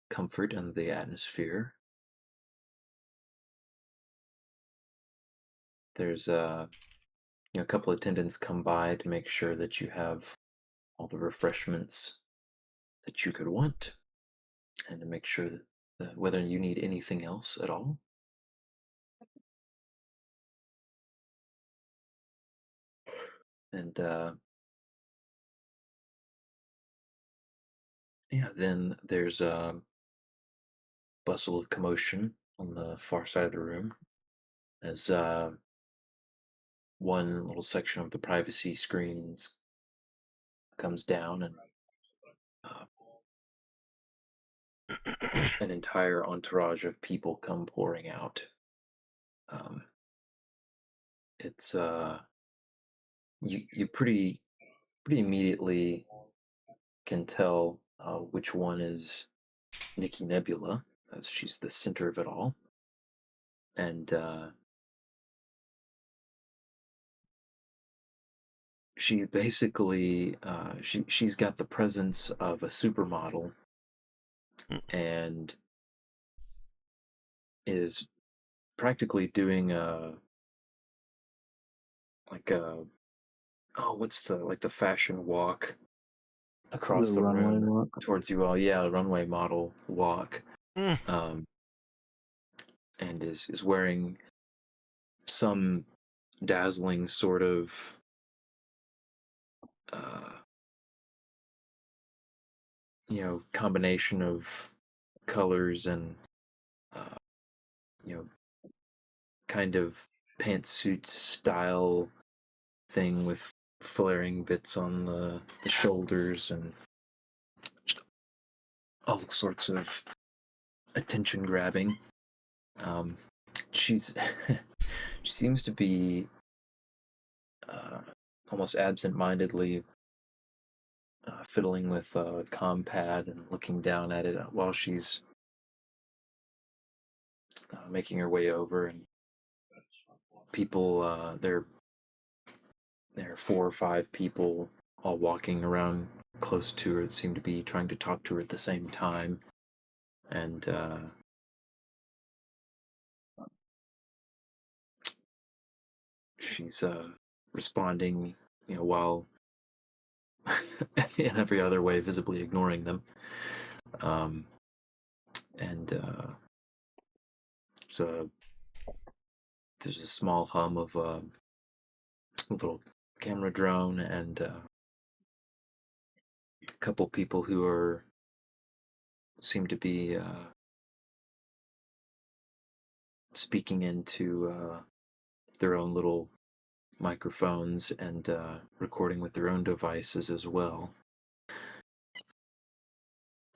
comfort and the atmosphere. There's a couple attendants come by to make sure that you have all the refreshments that you could want, and to make sure that whether you need anything else at all. And yeah, then there's a bustle of commotion on the far side of the room as one little section of the privacy screens comes down, and uh, an entire entourage of people come pouring out. Um, it's you pretty immediately can tell which one is Nikki Nebula, as she's the center of it all, and she basically she's got the presence of a supermodel and is practically doing a like a oh what's the fashion walk across The the runway room walk. towards you all. Yeah, runway model walk. Mm. And is wearing some dazzling sort of uh, combination of colors and uh, you know kind of pantsuit style thing with flaring bits on the shoulders and just all sorts of attention grabbing. Um, she's she seems to be uh, almost absent-mindedly fiddling with a compad and looking down at it while she's making her way over. And people, there are 4 or 5 people all walking around close to her that seem to be trying to talk to her at the same time. And she's responding, while in every other way visibly ignoring them. Um, and so there's a small hum of a little camera drone and a couple people who seem to be speaking into their own little microphones and recording with their own devices as well.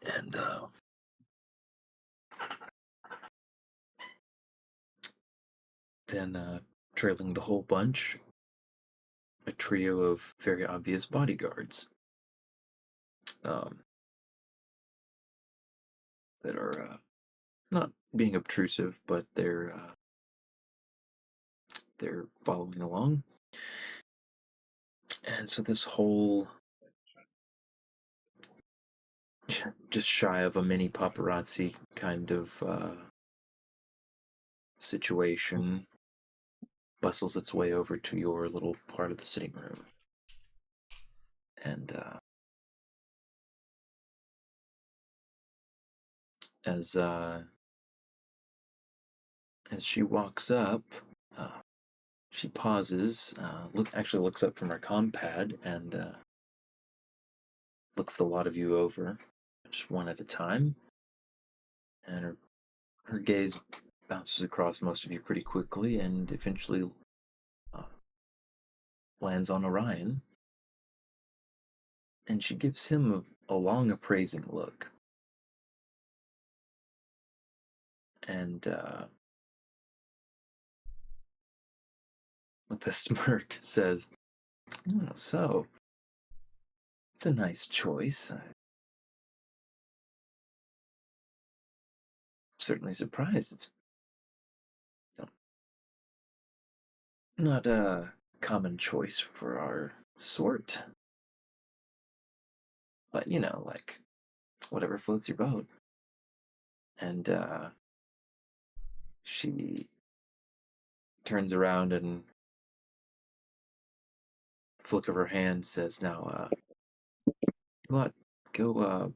And then trailing the whole bunch, a trio of very obvious bodyguards um, that are not being obtrusive, but they're following along. And so this whole just shy of a mini paparazzi kind of situation bustles its way over to your little part of the sitting room. And as she walks up, uh, she pauses, actually looks up from her compad and looks the lot of you over, just one at a time. And her gaze bounces across most of you pretty quickly and eventually uh, lands on Orion. And she gives him a long appraising look. And with a smirk says, "Oh, so, it's a nice choice. I'm certainly surprised. It's not a common choice for our sort. But, like, whatever floats your boat." And she turns around and flick of her hand says, "Now, Lot, go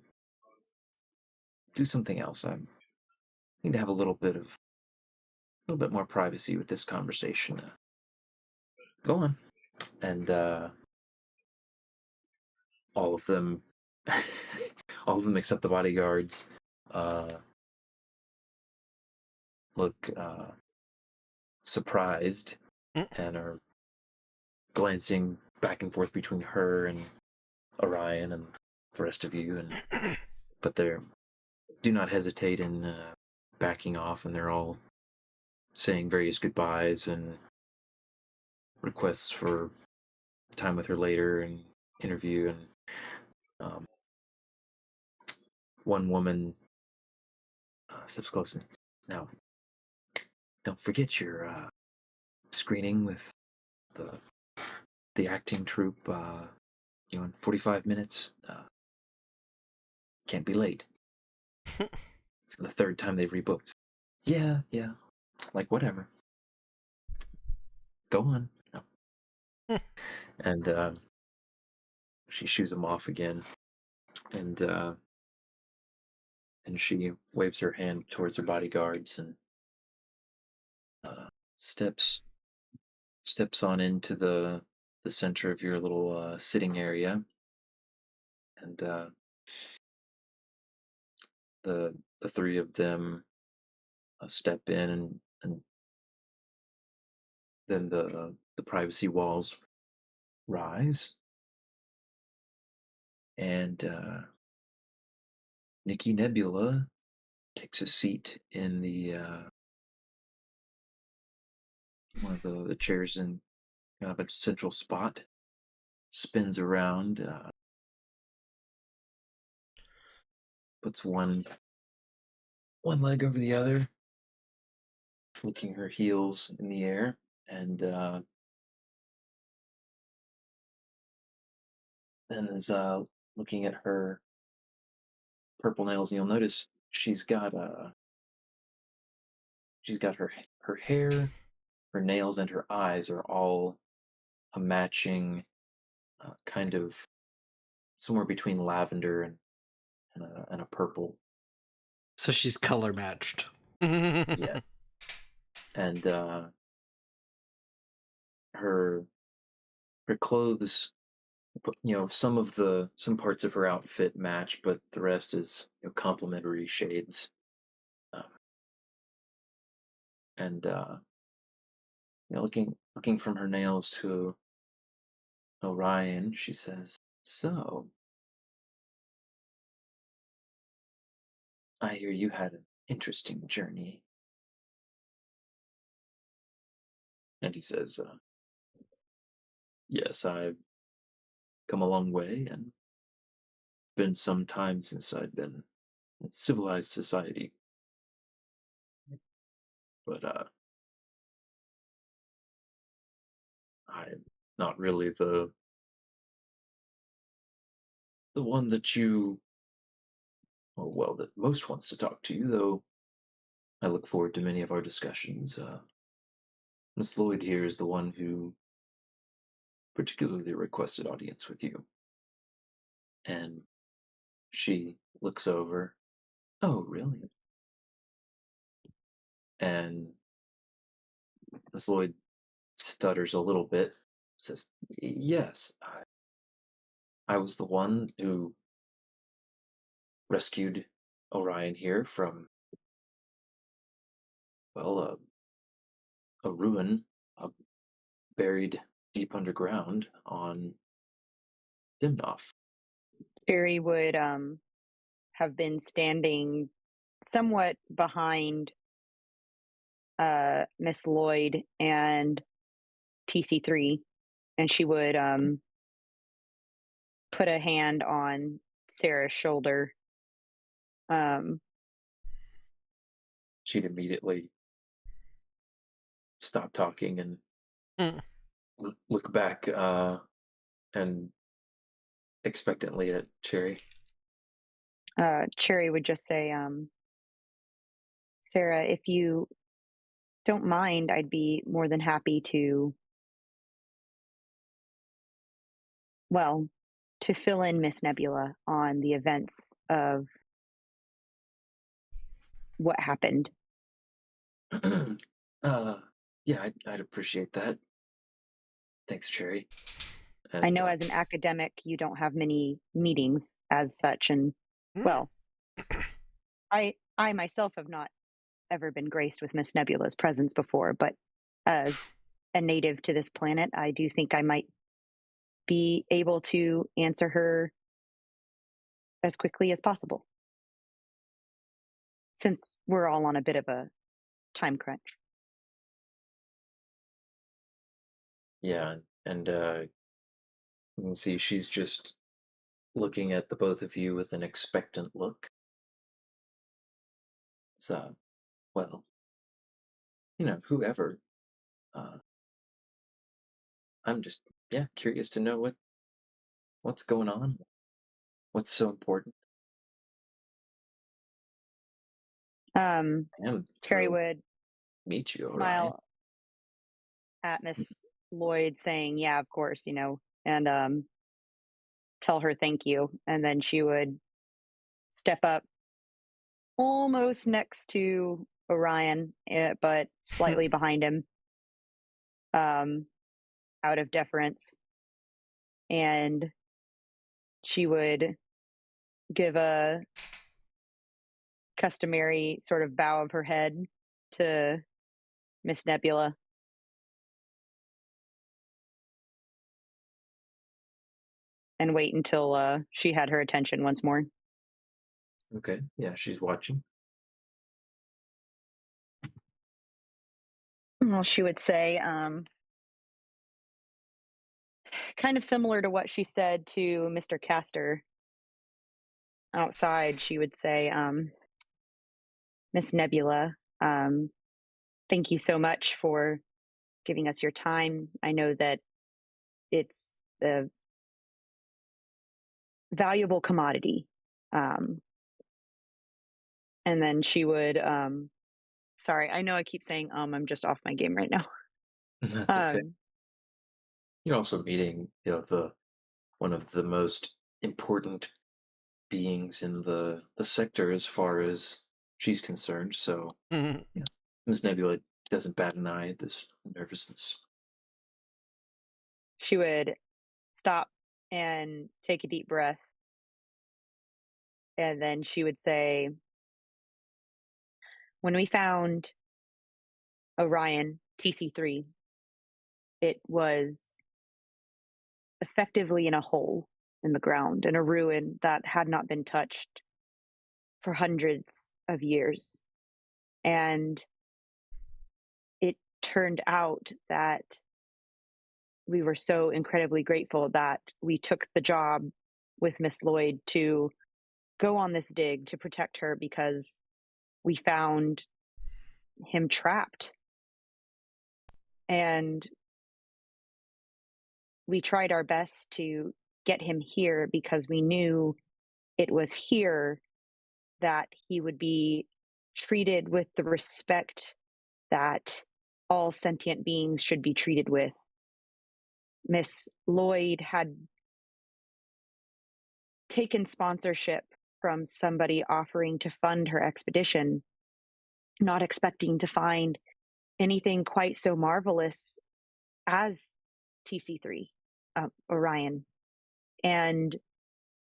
do something else. I need to have a little bit more privacy with this conversation. Go on." And all of them, all of them except the bodyguards, uh, look surprised Mm. and are glancing back and forth between her and Orion and the rest of you, but they do not hesitate in backing off, and they're all saying various goodbyes and requests for time with her later and interview. And um, one woman steps close and, "Now, don't forget your screening with the acting troupe. In 45 minutes. Can't be late. It's the 3rd time they've rebooked." "Yeah, yeah. Like, whatever. Go on." No. And she shoos him off again. And she waves her hand towards her bodyguards and uh, steps on into the center of your little sitting area. And the 3 of them step in and then the privacy walls rise, and Nikki Nebula takes a seat in the one of the chairs in kind of a central spot, spins around, puts one leg over the other, flicking her heels in the air, and then is looking at her purple nails. And you'll notice she's got her hair, her nails, and her eyes are all a matching kind of somewhere between lavender and a purple. So she's color matched. Yes. And her clothes, some parts of her outfit match, but the rest is complementary shades. Um, and looking from her nails to Orion, she says, "So, I hear you had an interesting journey." And he says, "Yes, I've come a long way, and been some time since I've been in civilized society. But I'm not really the one that you, well, that most wants to talk to you, though I look forward to many of our discussions. Miss Lloyd here is the one who particularly requested audience with you." And she looks over. "Oh, really?" And Miss Lloyd stutters a little bit, says, "Yes, I was the one who rescued Orion here from, well, a ruin buried deep underground on Dimnoff." Jerry would have been standing somewhat behind Miss Lloyd and TC3, and she would put a hand on Sarah's shoulder. She'd immediately stop talking and Mm. look back and expectantly at Cherry. Cherry would just say, "Sarah, if you don't mind, I'd be more than happy to, well, to fill in Miss Nebula on the events of what happened." uh, yeah, I'd appreciate that. Thanks, Cherry. I And know as an academic, you don't have many meetings as such, and Mm. well, I myself have not ever been graced with Miss Nebula's presence before, but as a native to this planet, I do think I might be able to answer her as quickly as possible, since we're all on a bit of a time crunch. yeah, and you can see she's just looking at the both of you with an expectant look. So, well, whoever. Uh, I'm just, yeah, curious to know what's going on. What's so important? I am Cherry thrilled would to meet you, Orion. smile at Miss Lloyd, saying, "Yeah, of course," and tell her thank you, and then she would step up almost next to Orion, but slightly behind him, um, out of deference, and she would give a customary sort of bow of her head to Miss Nebula, and wait until she had her attention once more. Okay. Yeah, she's watching. Well, she would say, kind of similar to what she said to Mr. Castor outside, she would say, Miss Nebula, thank you so much for giving us your time. I know that it's a valuable commodity. Um, and then she would, sorry, I know I keep saying, I'm just off my game right now. That's okay. Um, You're also meeting, the one of the most important beings in the sector as far as she's concerned. So Mhm. yeah, Miss Nebula doesn't bat an eye at this nervousness. she would stop and take a deep breath. And then she would say, when we found Orion TC3, it was effectively in a hole in the ground, in a ruin that had not been touched for hundreds of years. And it turned out that we were so incredibly grateful that we took the job with Miss Lloyd to go on this dig to protect her because we found him trapped. And we tried our best to get him here because we knew it was here that he would be treated with the respect that all sentient beings should be treated with. Miss Lloyd had taken sponsorship from somebody offering to fund her expedition, not expecting to find anything quite so marvelous as TC3, Orion. And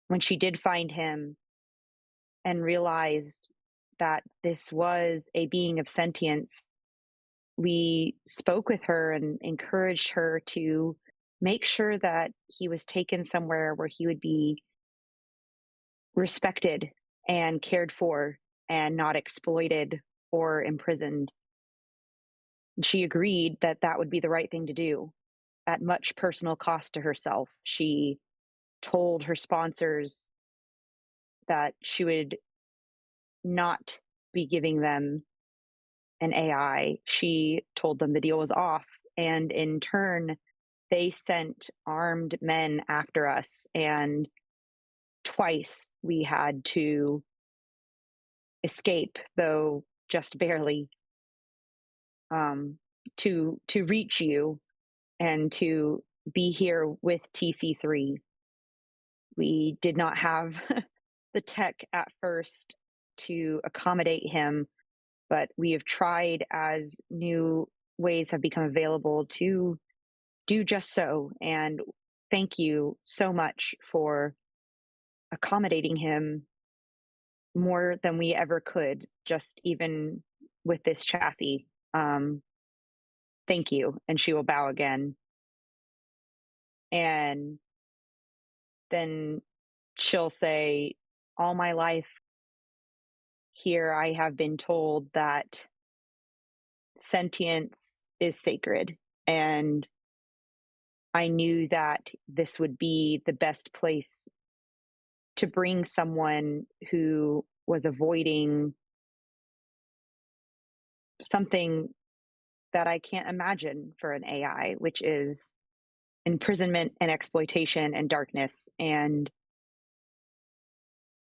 when she did find him and realized that this was a being of sentience, we spoke with her and encouraged her to make sure that he was taken somewhere where he would be respected and cared for and not exploited or imprisoned. She agreed that that would be the right thing to do at much personal cost to herself. She told her sponsors that she would not be giving them an AI. She told them the deal was off. And in turn, they sent armed men after us. And twice we had to escape, though just barely, to reach you and to be here with TC3. We did not have the tech at first to accommodate him, but we have tried as new ways have become available to do just so. And thank you so much for accommodating him more than we ever could, just even with this chassis. Thank you. And she will bow again. And then she'll say, all my life here, I have been told that sentience is sacred. And I knew that this would be the best place to bring someone who was avoiding something that I can't imagine for an AI, which is imprisonment and exploitation and darkness. And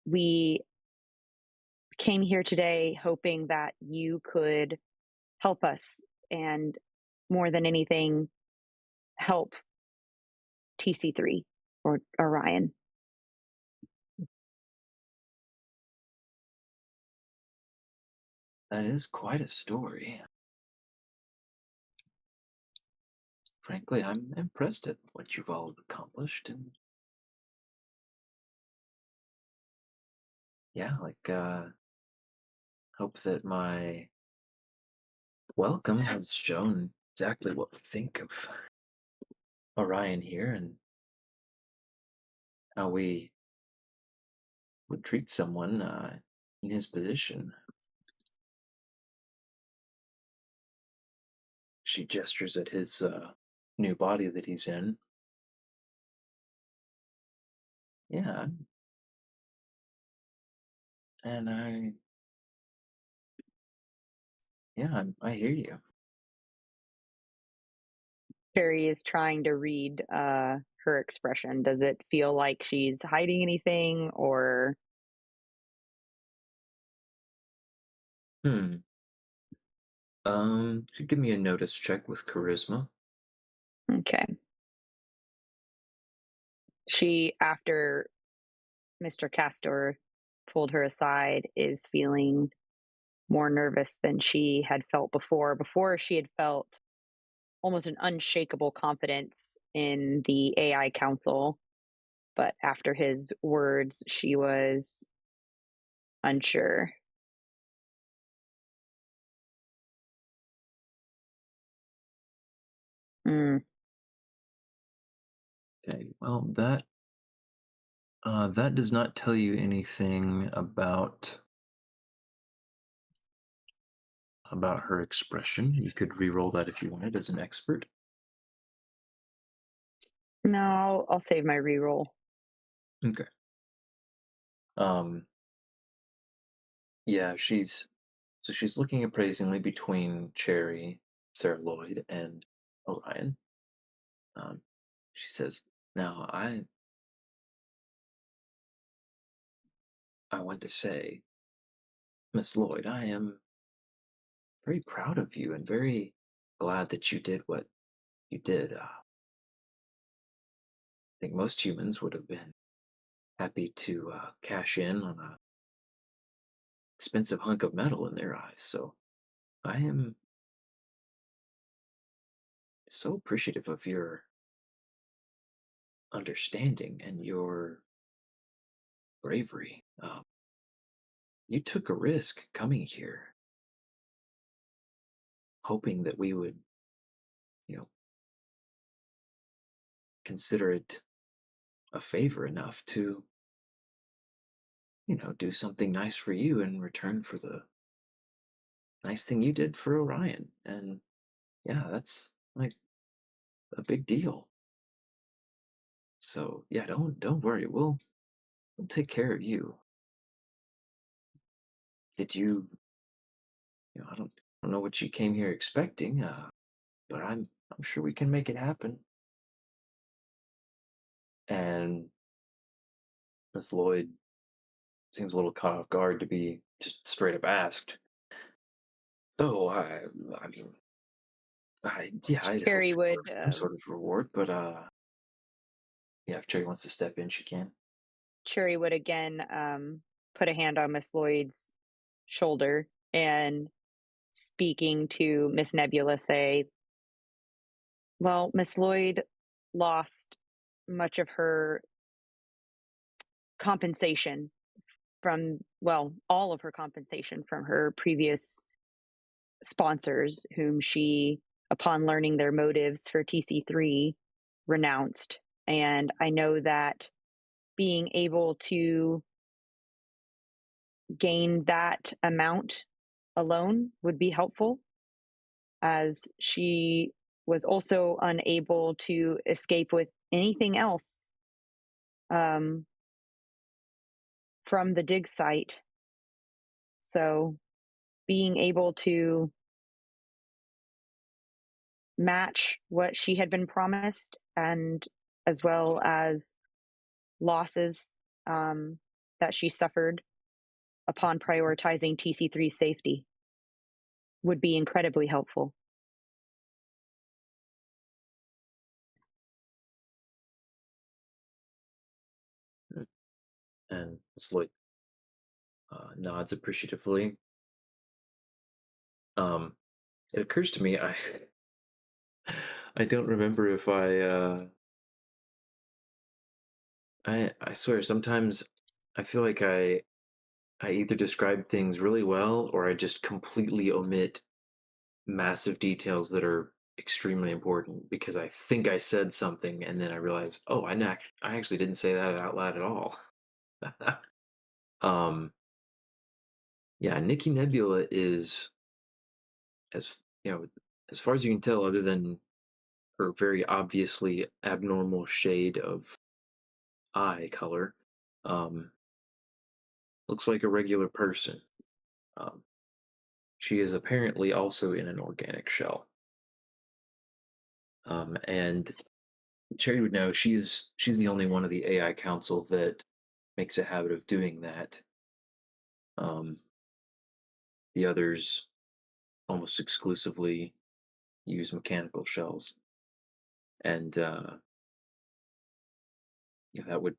we came here today hoping that you could help us and more than anything, help TC3 or Orion. That is quite a story. Frankly, I'm impressed at what you've all accomplished, and yeah, hope that my welcome has shown exactly what we think of Orion here, and how we would treat someone in his position. She gestures at his new body that he's in. Yeah, and I hear you. Carrie is trying to read her expression. Does it feel like she's hiding anything or Hmm. Give me a notice check with charisma. okay. She, after Mr. Castor pulled her aside, is feeling more nervous than she had felt before. Before, she had felt almost an unshakable confidence in the AI council, but after his words, she was unsure. Mm, Okay. Well, that does not tell you anything about her expression. You could re-roll that if you wanted as an expert. no, I'll save my reroll. Okay. Um, yeah, she's looking appraisingly between Cherry, Sarah Lloyd, and Orion. Um, she says, "Now, I want to say, Miss Lloyd, I am very proud of you and very glad that you did what you did. I think most humans would have been happy to cash in on a expensive hunk of metal in their eyes. So I am so appreciative of your understanding and your bravery. You took a risk coming here, hoping that we would, you know, consider it a favor enough to, do something nice for you in return for the nice thing you did for Orion. And yeah, that's like a big deal. So yeah, don't worry. We'll take care of you. Did you, I don't know what you came here expecting, but I'm sure we can make it happen. And Miss Lloyd seems a little caught off guard to be just straight up asked. Though I mean, yeah, I'd Carrie hoped for would some sort of reward, but yeah, if Cherry wants to step in, she can. Cherry would again put a hand on Miss Lloyd's shoulder and speaking to Miss Nebula say, "Well, Miss Lloyd lost much of her compensation from, well, all of her compensation from her previous sponsors, whom she, upon learning their motives for TC3, renounced. And I know that being able to gain that amount alone would be helpful, as she was also unable to escape with anything else um, from the dig site. So being able to match what she had been promised, and as well as losses that she suffered upon prioritizing TC3 safety, would be incredibly helpful." Mm. And Miss Lloyd nods appreciatively. Um, it occurs to me I don't remember if I swear sometimes I feel like I either describe things really well or I just completely omit massive details that are extremely important because I think I said something and then I realized, oh, I actually didn't say that out loud at all. um, yeah, Nikki Nebula is as you know, as far as you can tell, other than her very obviously abnormal shade of eye color, um, looks like a regular person. Um, she is apparently also in an organic shell. And Cherry would know she's the only one of the AI council that makes a habit of doing that. Um, the others almost exclusively use mechanical shells, and that would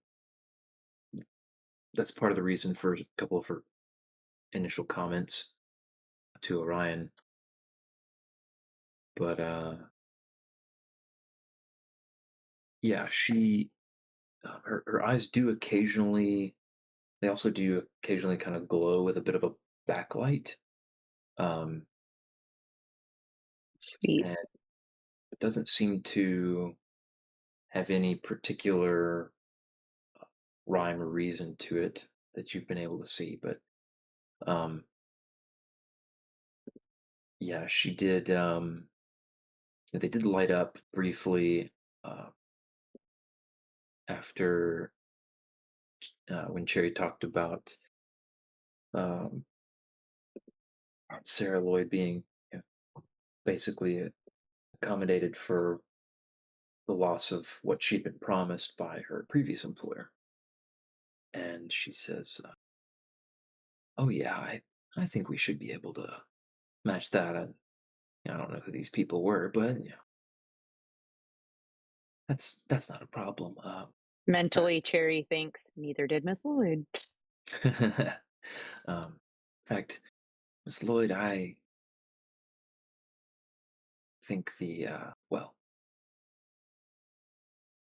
that's part of the reason for a couple of her initial comments to Orion. But yeah, her eyes do occasionally. They also do occasionally kind of glow with a bit of a backlight. Um, Sweet. and it doesn't seem to have any particular rhyme or reason to it that you've been able to see. But um, yeah, she did. They did light up briefly uh, after when Cherry talked about um, Sarah Lloyd being you know, basically accommodated for the loss of what she'd been promised by her previous employer. And she says, "Oh yeah, I think we should be able to match that." I don't know who these people were, but that's not a problem. Mentally, Cherry thinks neither did Miss Lloyd. In fact, Miss Lloyd, I think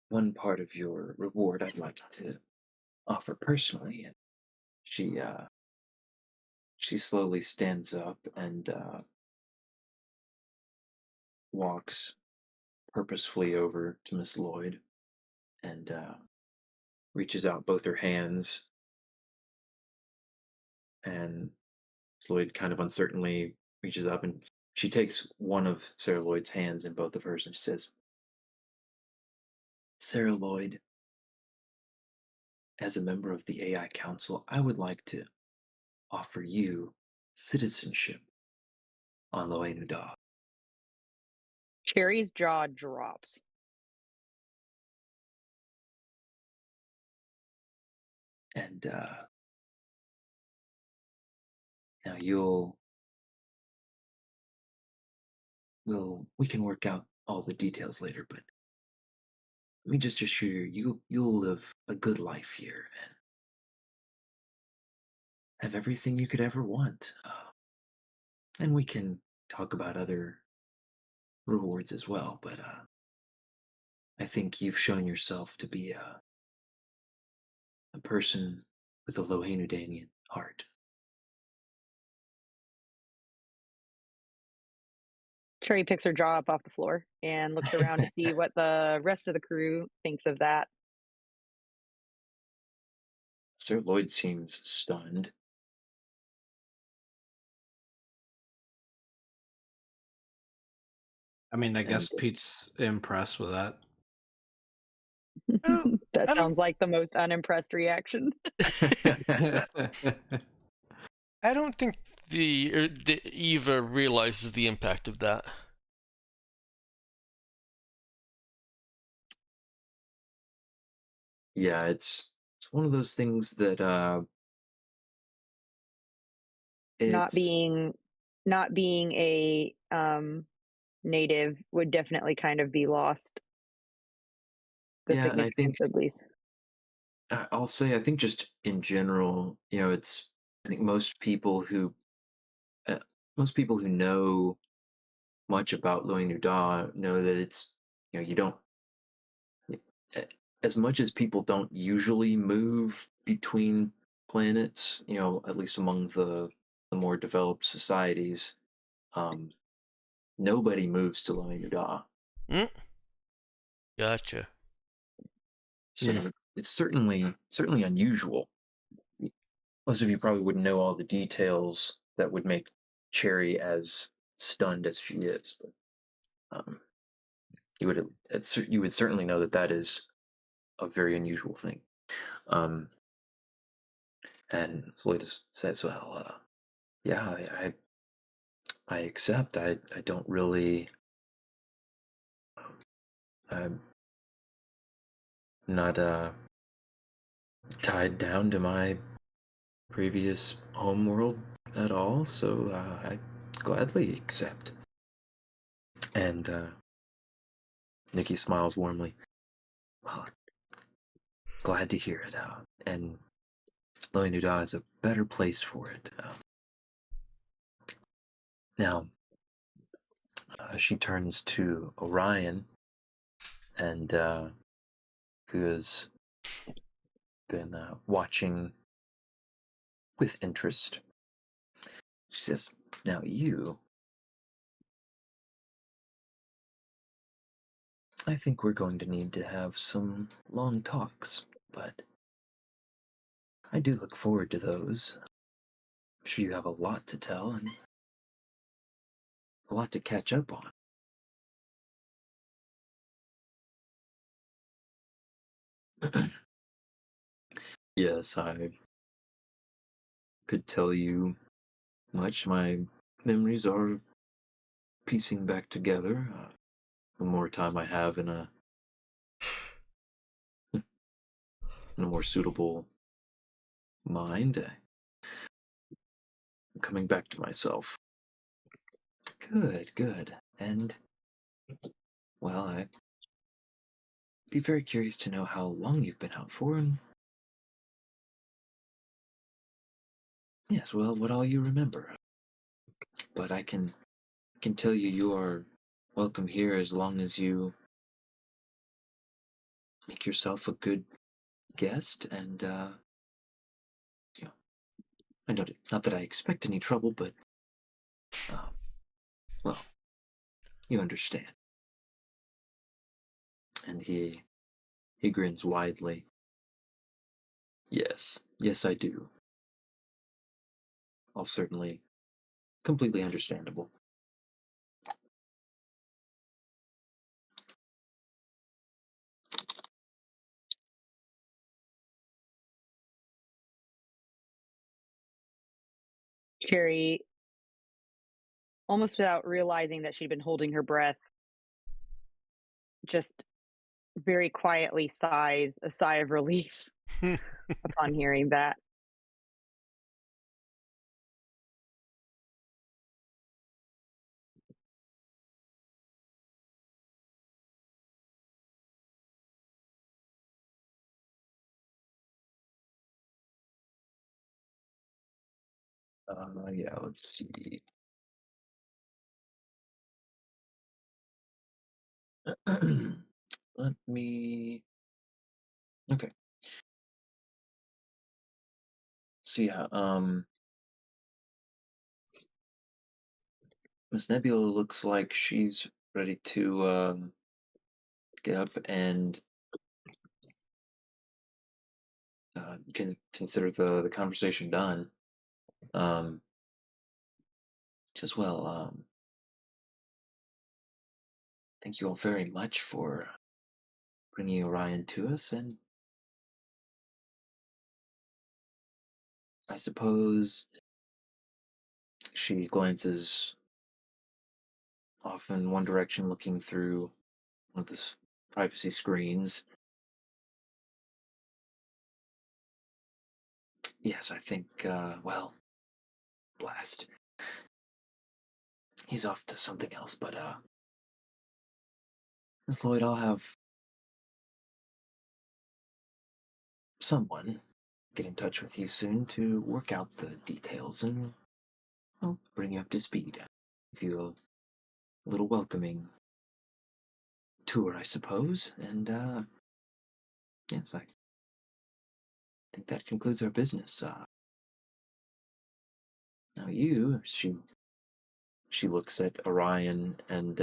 one part of your reward I'd like to offer personally. And she uh, she slowly stands up and walks purposefully over to Miss Lloyd and reaches out both her hands. And Miss Lloyd kind of uncertainly reaches up and she takes one of Sarah Lloyd's hands in both of hers and she says, "Sarah Lloyd, as a member of the AI Council, I would like to offer you citizenship on Loenuda." Cherry's jaw drops. And now we can work out all the details later, but let me just assure you, you'll live a good life here and have everything you could ever want. And we can talk about other rewards as well, but I think you've shown yourself to be a person with a Lohenudanian heart. Cherry picks her jaw up off the floor and looks around to see what the rest of the crew thinks of that. Sir Lloyd seems stunned. I mean, I And guess Pete's impressed with that. I don't. That I don't. sounds like the most unimpressed reaction. I don't think the Eva realizes the impact of that. yeah, it's one of those things that not it's being not being a native would definitely kind of be lost the yeah, and I think significance at least. I'll say I think just in general, it's I think uh, most people who know much about Loin Nuda know that it's you don't a- as much as people don't usually move between planets, at least among the more developed societies. Um, nobody moves to Loinuda. Mm? Gotcha. So Yeah. it's certainly unusual. Most of you probably wouldn't know all the details that would make Cherry as stunned as she is, but you would certainly know that that is a very unusual thing. And Zoidas says, "Well, yeah, I accept. I don't really. I'm not tied down to my previous homeworld at all, so I gladly accept." And Nikki smiles warmly. "Well, glad to hear it. And Loinuda is a better place for it. Now, she turns to Orion, and who has been watching with interest. She says, "Now I think we're going to need to have some long talks, but I do look forward to those. I'm sure you have a lot to tell and a lot to catch up on." Yes, I could tell you much. My memories are piecing back together. The more time I have in a more suitable mind, I'm coming back to myself. Good, good. And, well, I'd be very curious to know how long you've been out for, and yes, well, what all you remember. But I can tell you you are welcome here as long as you make yourself a good guest, and you know, I don't, not that I expect any trouble, but uh, well, you understand. And he grins widely. Yes, yes, I do. All certainly completely understandable. Cherry, almost without realizing that she'd been holding her breath, just very quietly sighs a sigh of relief upon hearing that. Yeah, let's see. Let me. Okay. So yeah, Miss Nebula looks like she's ready to get up and can consider the conversation done. Um, just well, thank you all very much for bringing Orion to us, and I suppose she glances off in one direction, looking through one of the privacy screens. Yes, I think, well, blast. He's off to something else, but, Miss Lloyd, I'll have someone get in touch with you soon to work out the details and, well, bring you up to speed. Give you a little welcoming tour, I suppose, and, yes, I think that concludes our business. Now you, she she looks at Orion and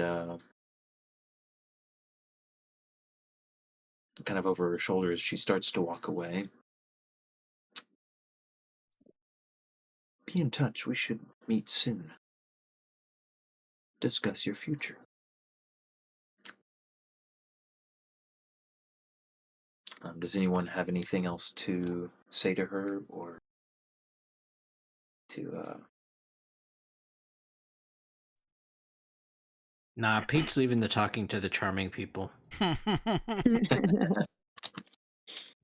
kind of over her shoulder as she starts to walk away. Be in touch. We should meet soon. Discuss your future. Does anyone have anything else to say to her or to Nah, Pete's leaving the talking to the charming people.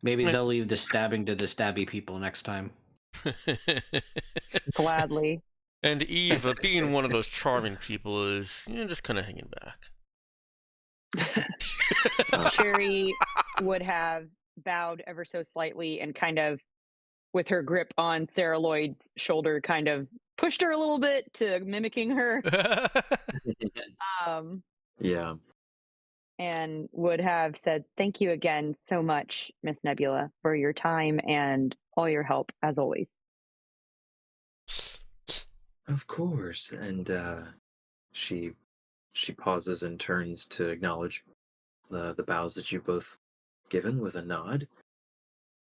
Maybe they'll leave the stabbing to the stabby people next time. Gladly. And Eva, being one of those charming people, is just kind of hanging back. Cherry would have bowed ever so slightly and kind of, with her grip on Sarah Lloyd's shoulder, kind of pushed her a little bit to mimicking her. Yeah. And would have said, "Thank you again so much, Miss Nebula, for your time and all your help, as always." Of course. And she pauses and turns to acknowledge the bows that you've both given with a nod.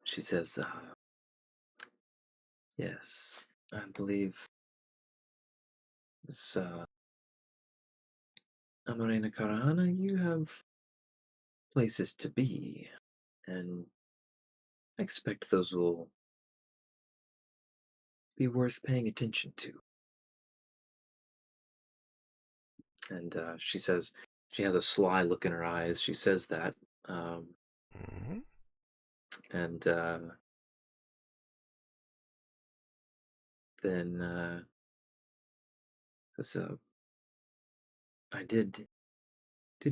She says, yes, I believe Miss Amarena Karahana, you have places to be, and I expect those will be worth paying attention to. And she says, she has a sly look in her eyes. She says that. Mhm. And then so I did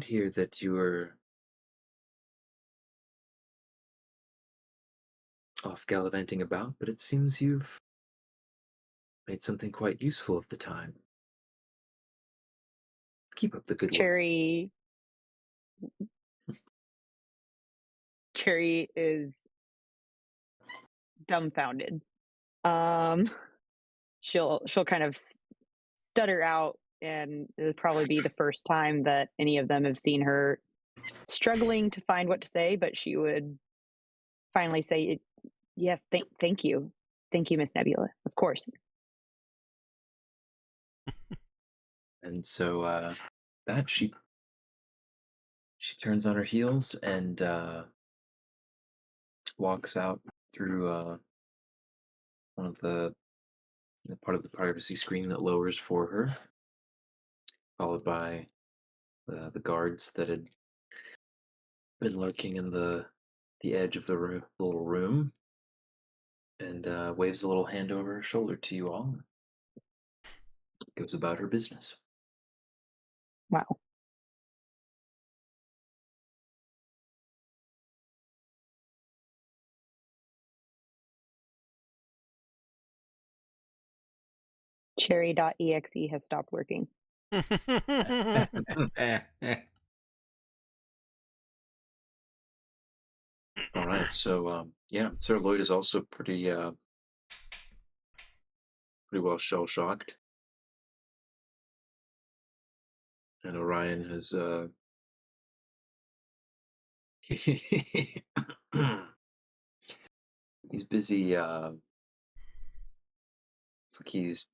hear that you were off gallivanting about, but it seems you've made something quite useful of the time. Keep up the good work. Cherry is dumbfounded. She'll kind of stutter out, and it'll probably be the first time that any of them have seen her struggling to find what to say, but she would finally say, "Yes, thank you. Thank you, Miss Nebula. Of course." And so that she turns on her heels and walks out through one of the part of the privacy screen that lowers for her, followed by the guards that had been lurking in the edge of the little room, and waves a little hand over her shoulder to you all. Goes about her business. Wow. Cherry.exe has stopped working. All right, so yeah, Sir Lloyd is also pretty well shell shocked, and Orion has he's busy. It's like he's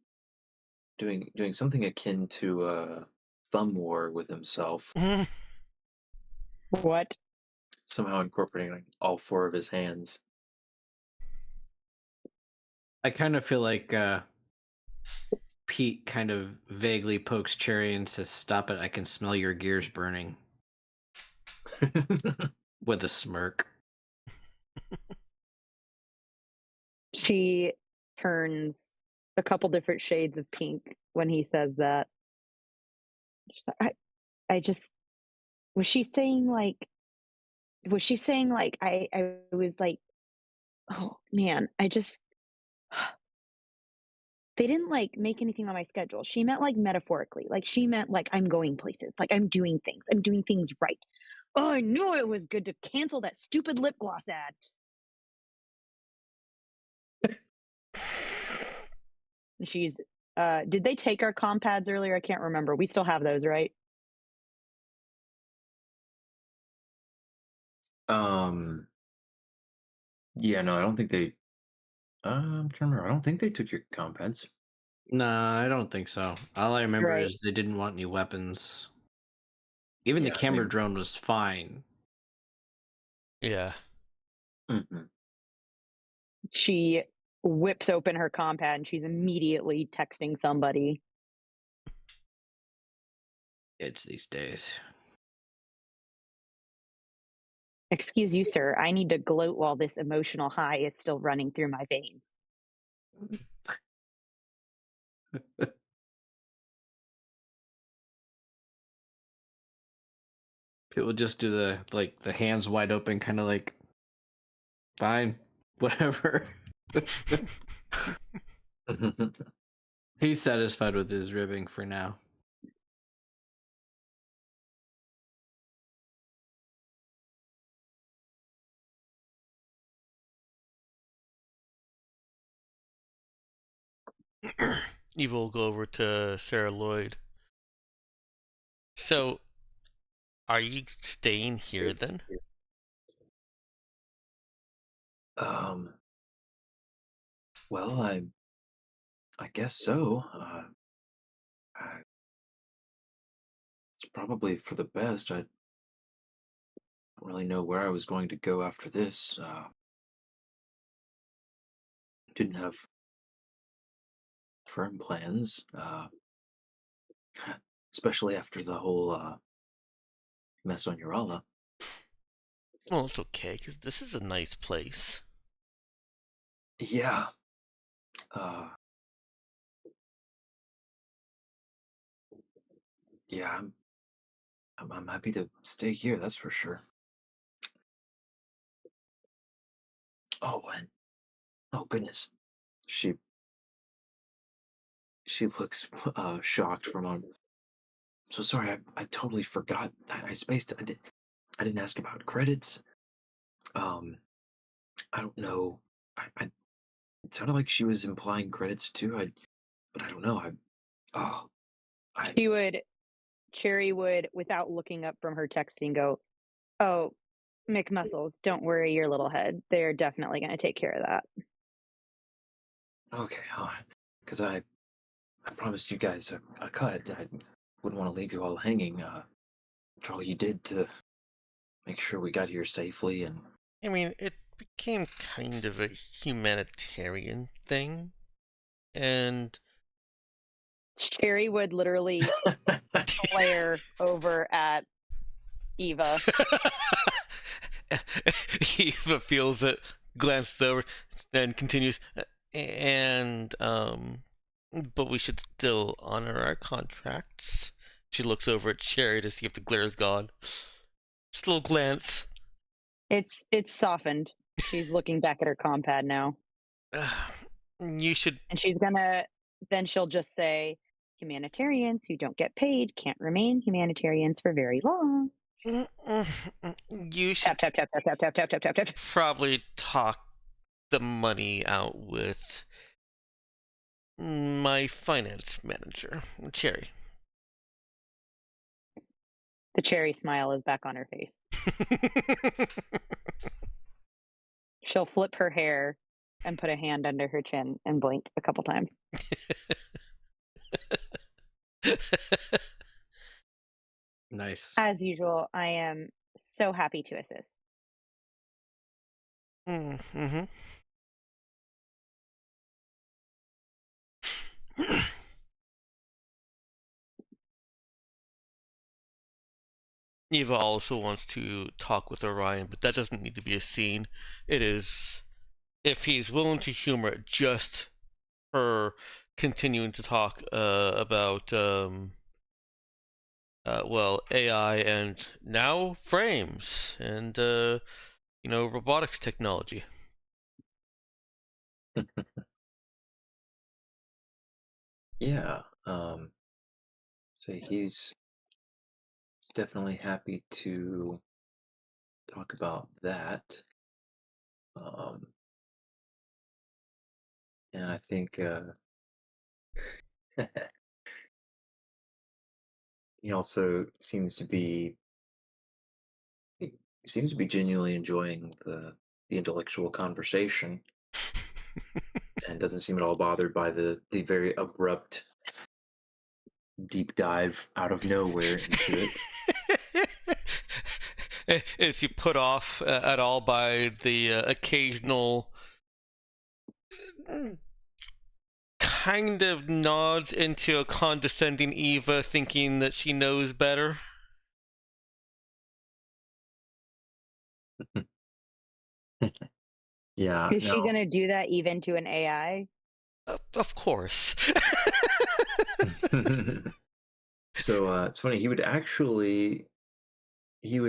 doing something akin to thumb war with himself. What? Somehow incorporating like all four of his hands. I kind of feel like Pete kind of vaguely pokes Cherry and says, "Stop it, I can smell your gears burning." With a smirk. She turns a couple different shades of pink when he says that. I just, was she saying like I was like, oh man, they didn't like make anything on my schedule. She meant like metaphorically. Like she meant like I'm going places. Like I'm doing things right. Oh, I knew it was good to cancel that stupid lip gloss ad. She's Did they take our comp pads earlier? I can't remember. We still have those, right? Um, yeah, no, I don't think they. I'm trying to remember. I don't think they took your comp-pads. Nah, I don't think so. All I remember Right. is they didn't want any weapons. Even the Yeah, I camera mean, drone was fine. Yeah. mhm. She whips open her comp pad and she's immediately texting somebody. It's these days. Excuse you, sir. I need to gloat while this emotional high is still running through my veins. People just do the hands wide open, kind of like, fine, whatever. He's satisfied with his ribbing for now. Eva will go over to Sarah Lloyd. So, are you staying here then? um, well, I guess so. I, it's probably for the best. I don't really know where I was going to go after this. Didn't have firm plans, especially after the whole mess on Urala. Well, it's okay, because this is a nice place. Yeah. Uh, yeah, I'm happy to stay here. That's for sure. Oh, and oh goodness, she she looks shocked from on. So sorry, I totally forgot. I spaced. I didn't ask about credits. Um, I don't know. It sounded like she was implying credits too. But I don't know. Oh, I She would, Cherry would, without looking up from her texting, go, "Oh, McMuscles, don't worry your little head. They're definitely going to take care of that." okay. Because I promised you guys a cut. I wouldn't want to leave you all hanging. For all you did to make sure we got here safely and. I mean, it became kind of a humanitarian thing, and Cherry would literally glare over at Eva. Eva feels it, glances over, then continues, and but we should still honor our contracts. She looks over at Sherry to see if the glare is gone. Just a little glance. It's softened. She's looking back at her comp pad now. You should. And then she'll just say, humanitarians who don't get paid can't remain humanitarians for very long. You should Tap, tap, tap, tap, tap, tap, tap, tap, tap, tap. probably talk the money out with my finance manager, Cherry. The cherry smile is back on her face. She'll flip her hair and put a hand under her chin and blink a couple times. Nice. As usual, I am so happy to assist. Mm-hmm. Eva also wants to talk with Orion, but that doesn't need to be a scene. It is, if he's willing to humor it, just her continuing to talk about, well, AI and now frames and, robotics technology. Yeah. So he's definitely happy to talk about that. Um, and I think He also he seems to be genuinely enjoying the intellectual conversation and doesn't seem at all bothered by the very abrupt deep dive out of nowhere into it. Is he put off at all by the occasional kind of nods into a condescending Eva thinking that she knows better? Yeah, Is she no. gonna do that even to an AI? Of course. So it's funny. He would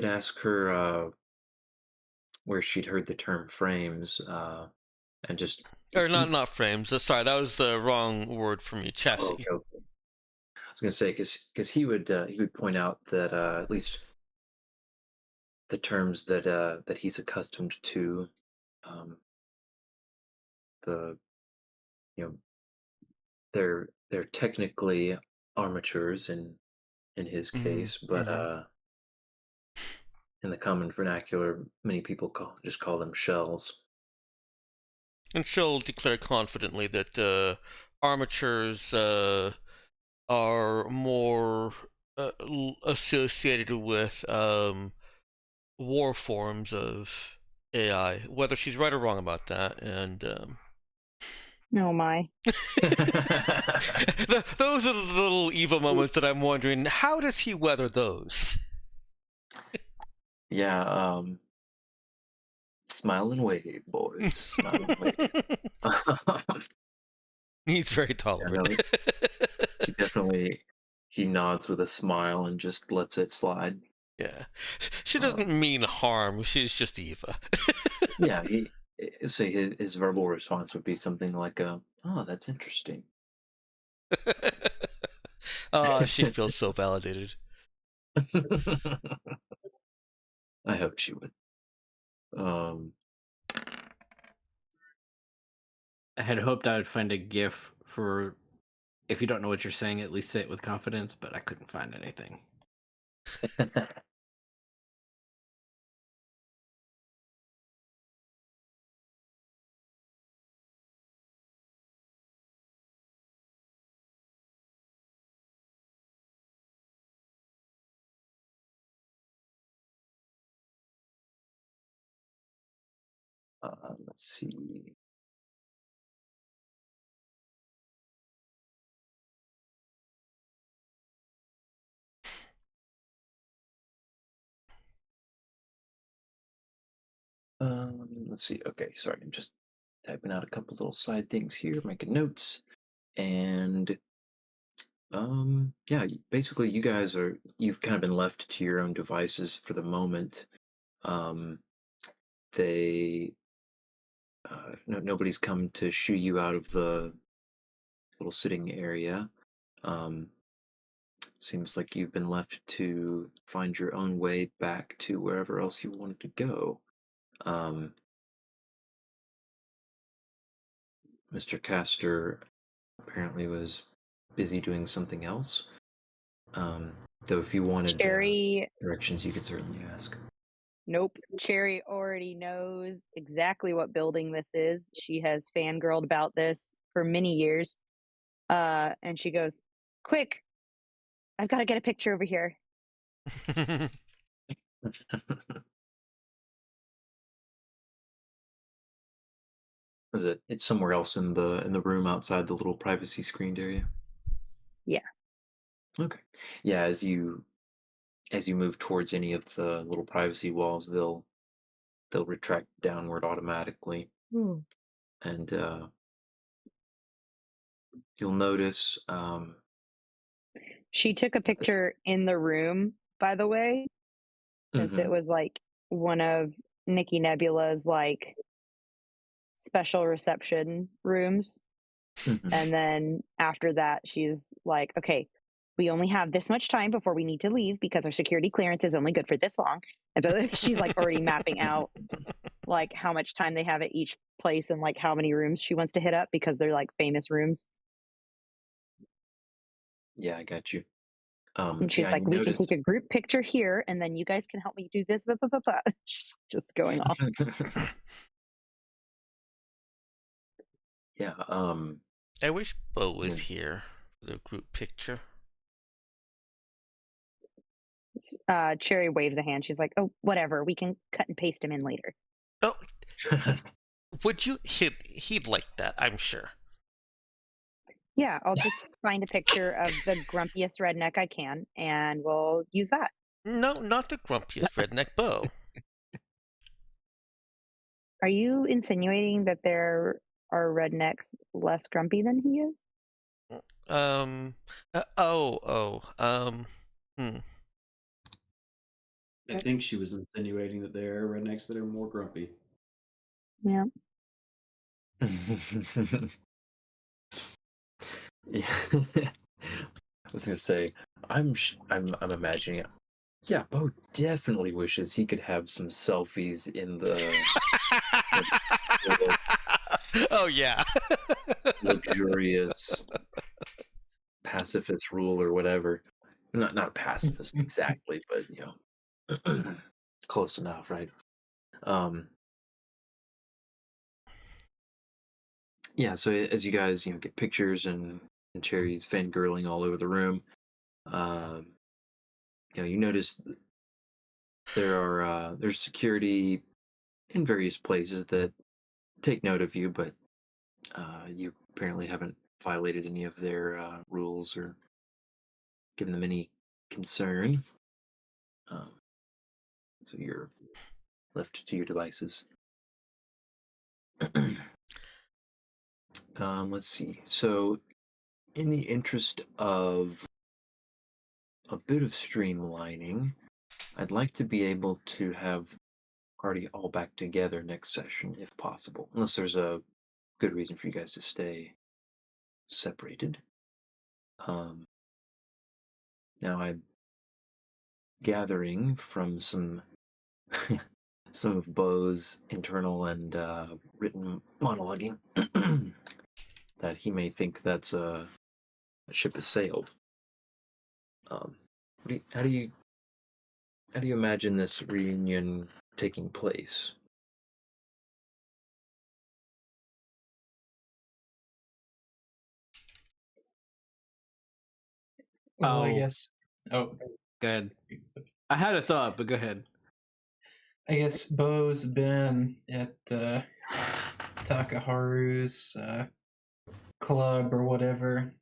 ask her where she'd heard the term frames, and just Or not frames. Sorry, that was the wrong word for me. oh, Chassis. okay, okay. I was gonna say because he would point out that at least the terms that he's accustomed to, um, the you know they're technically armatures in his case, but in the common vernacular, many people just call them shells. And she'll declare confidently that armatures are more associated with war forms of AI. Whether she's right or wrong about that, and Oh my. those are the little Eva moments that I'm wondering, how does he weather those? Yeah, smile and wave, boys. Smile and wave. He's very Yeah, tolerant. no, he definitely he nods with a smile and just lets it slide. Yeah. She doesn't Um, mean harm, she's just Eva. yeah, say his verbal response would be something like, "Oh, that's interesting." Oh, she feels so validated. I hope she would. Um, I had hoped I would find a GIF for if you don't know what you're saying, at least say it with confidence, but I couldn't find anything. let's see. Let's see. Okay, sorry, I'm just typing out a couple little side things here, making notes, and yeah, basically, you've kind of been left to your own devices for the moment. Um, they no, nobody's come to shoo you out of the little sitting area. Um, seems like you've been left to find your own way back to wherever else you wanted to go. Um, Mr. Castor apparently was busy doing something else. Um, though if you wanted Cherry, directions, you could certainly ask. nope. Cherry already knows exactly what building this is. She has fangirled about this for many years. And she goes, "Quick, I've got to get a picture over here." Is it? It's somewhere else in the room outside the little privacy screened area. Yeah. Okay. Yeah, as you move towards any of the little privacy walls, they'll retract downward automatically, Hmm. and you'll notice. She took a picture in the room, by the way, since it Mhm, was like one of Nikki Nebula's like special reception rooms. mhm. And then after that, she's like, "Okay, we only have this much time before we need to leave because our security clearance is only good for this long." And so she's like already mapping out like how much time they have at each place and like how many rooms she wants to hit up because they're like famous rooms. Yeah, I got you. And she's Yeah, like, you we can noticed. take a group picture here, and then you guys can help me do this. Blah, blah, blah, blah. She's just going off. Yeah. I wish Beau was Yeah. here for the group picture. Cherry waves a hand. She's like, oh, whatever. We can cut and paste him in later. Oh, would you? He'd like that, I'm sure. Yeah, I'll just find a picture of the grumpiest redneck I can, and we'll use that. No, not the grumpiest redneck Beau. Are you insinuating that there are rednecks less grumpy than he is? Um. Hmm. I think she was insinuating that there are rednecks that are more grumpy. Yeah. Yeah. I was gonna say, I'm imagining it. Yeah, Bo definitely wishes he could have some selfies in the Oh yeah. luxurious pacifist rule or whatever. Not pacifist exactly, but close enough, right? Yeah, so as you guys, get pictures and Cherry's fangirling all over the room, you notice there's security in various places that take note of you, but you apparently haven't violated any of their rules or given them any concern. Um, so you're left to your devices. Let's see. So, in the interest of a bit of streamlining, I'd like to be able to have party all back together next session, if possible, unless there's a good reason for you guys to stay separated. Now I'm gathering from some some of Beau's internal and written monologuing that he may think that's a ship has sailed. How do you imagine this reunion taking place? Well, I Oh, guess. Oh, go ahead. I had a thought, but go ahead. I guess Beau's been at Takaharu's club or whatever.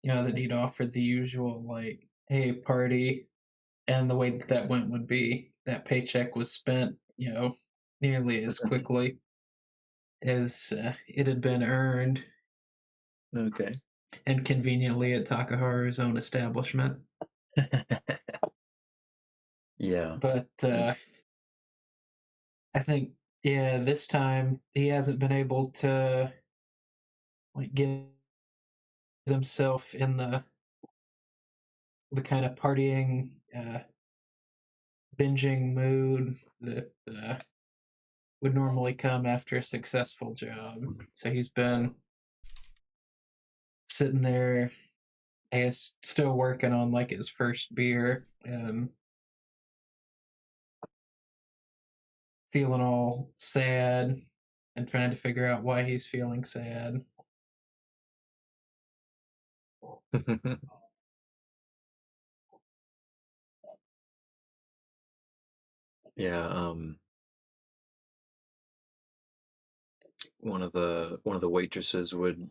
That he'd offered the usual, like, hey, party. And the way that went would be that paycheck was spent, nearly as quickly as it had been earned, Okay. and conveniently at Takaharu's own establishment. Yeah. But I think, yeah, this time he hasn't been able to get himself in the kind of partying, binging mood that would normally come after a successful job. So he's been sitting there, I guess, still working on like his first beer and feeling all sad and trying to figure out why he's feeling sad. Yeah. One of the waitresses would,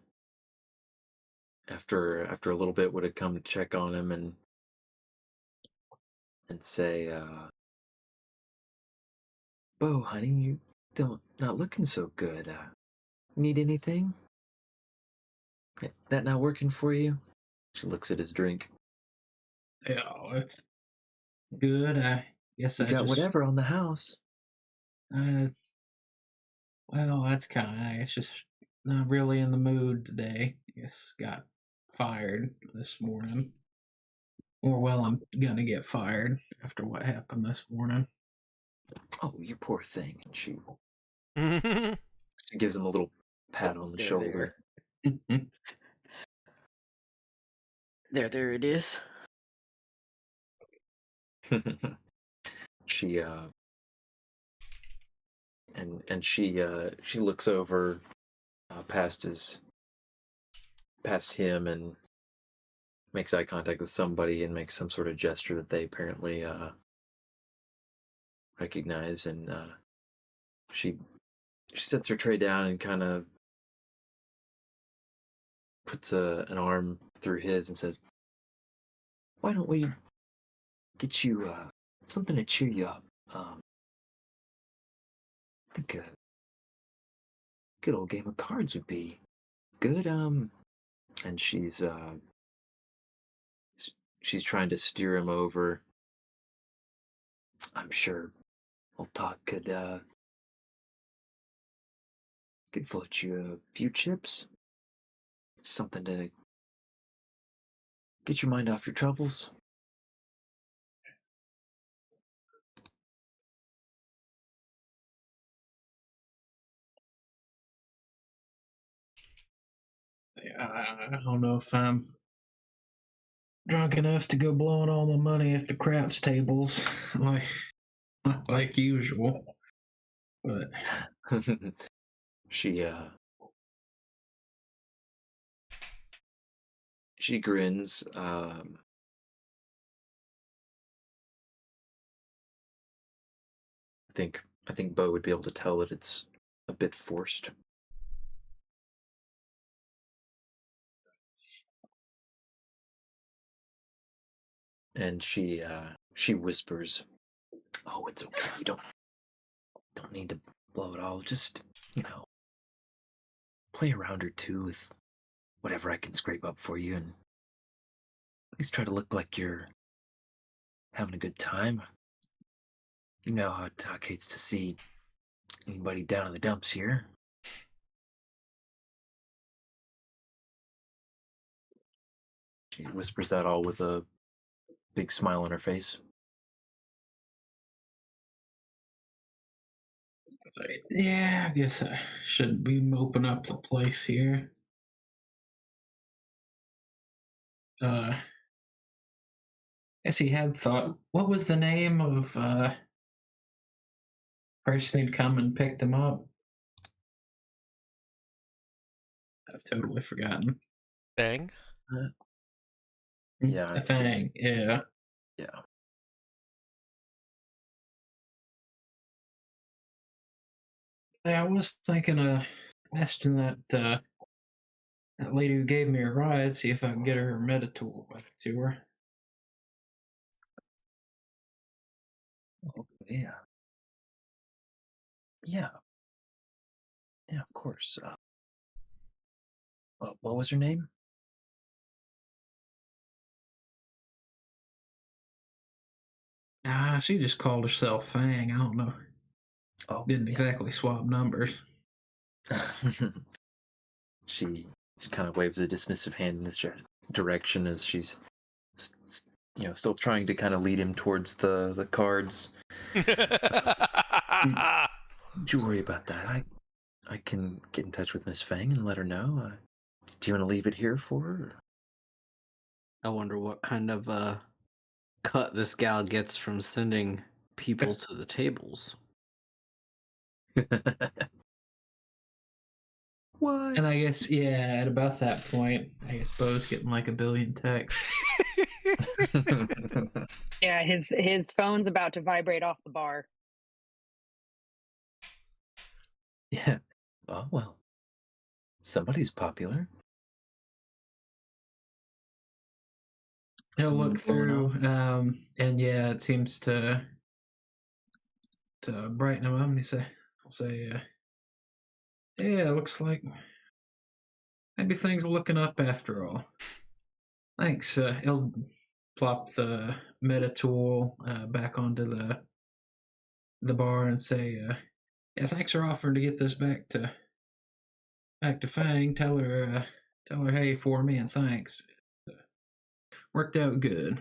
after a little bit, would have come to check on him and say, "Bo, honey, you don't not looking so good. Need anything? That not working for you?" She looks at his drink. Yeah, it's good. I guess You I got just, whatever on the house. uh, well, that's kind of, it's just not really in the mood today. I guess got fired this morning. Or, well, I'm gonna get fired after what happened this morning. Oh, you poor thing. And she Mhm. gives him a little pat on the shoulder. There it is. She she looks over past him and makes eye contact with somebody and makes some sort of gesture that they apparently recognize, and she sets her tray down and kind of puts an arm through his and says, "Why don't we get you something to cheer you up? I think a good old game of cards would be good." And she's trying to steer him over. "I'm sure old talk could float you a few chips, something to get your mind off your troubles." I don't know if I'm drunk enough to go blowing all my money at the craps tables like usual. But she she grins. I think Beau would be able to tell that it's a bit forced. And she whispers, "Oh, it's okay. You don't need to blow it all. Just, play a round or two with whatever I can scrape up for you, and at least try to look like you're having a good time. You know how Doc hates to see anybody down in the dumps here." She whispers that all with a big smile on her face. yeah, I guess I shouldn't be moping up the place here. Guess he had thought. What was the name of person who'd come and picked him up? I've totally forgotten. Bang. Yeah, I A think it was- thing. Yeah. yeah. I was thinking of asking that lady who gave me a ride, see if I can get her Meditool back to her. Oh, yeah. Yeah. Yeah, of course. What was her name? She just called herself Fang. I don't know. Oh, Didn't exactly swap numbers. she kind of waves a dismissive hand in this direction as she's still trying to kind of lead him towards the cards. Don't you worry about that. I can get in touch with Miss Fang and let her know. Do you want to leave it here for her? I wonder what kind of cut this gal gets from sending people to the tables. What? And I guess, yeah, at about that point, I guess Beau's getting like a billion texts. Yeah, his phone's about to vibrate off the bar. Yeah. Oh, well. Somebody's popular. He'll Someone look blowing through, up. and yeah, it seems to brighten him up, and he'll say, yeah, looks like maybe things are looking up after all. Thanks. He'll plop the Meditool back onto the bar and say, yeah, thanks for offering to get this back to Fang. Tell her hey for me and thanks. Worked out good. Of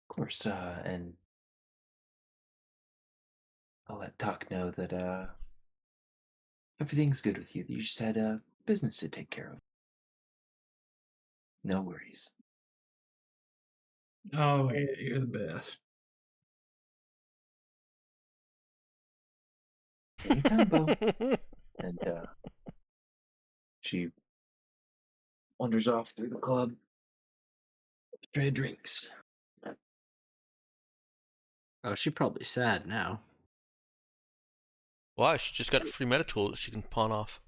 course, and I'll let Doc know that everything's good with you. That you just had business to take care of. No worries. Oh, yeah, you're the best. Anytime, Beau. And she wanders off through the club. Trade drinks. Oh, she's probably sad now. Why? She just got a free meta tool that she can pawn off.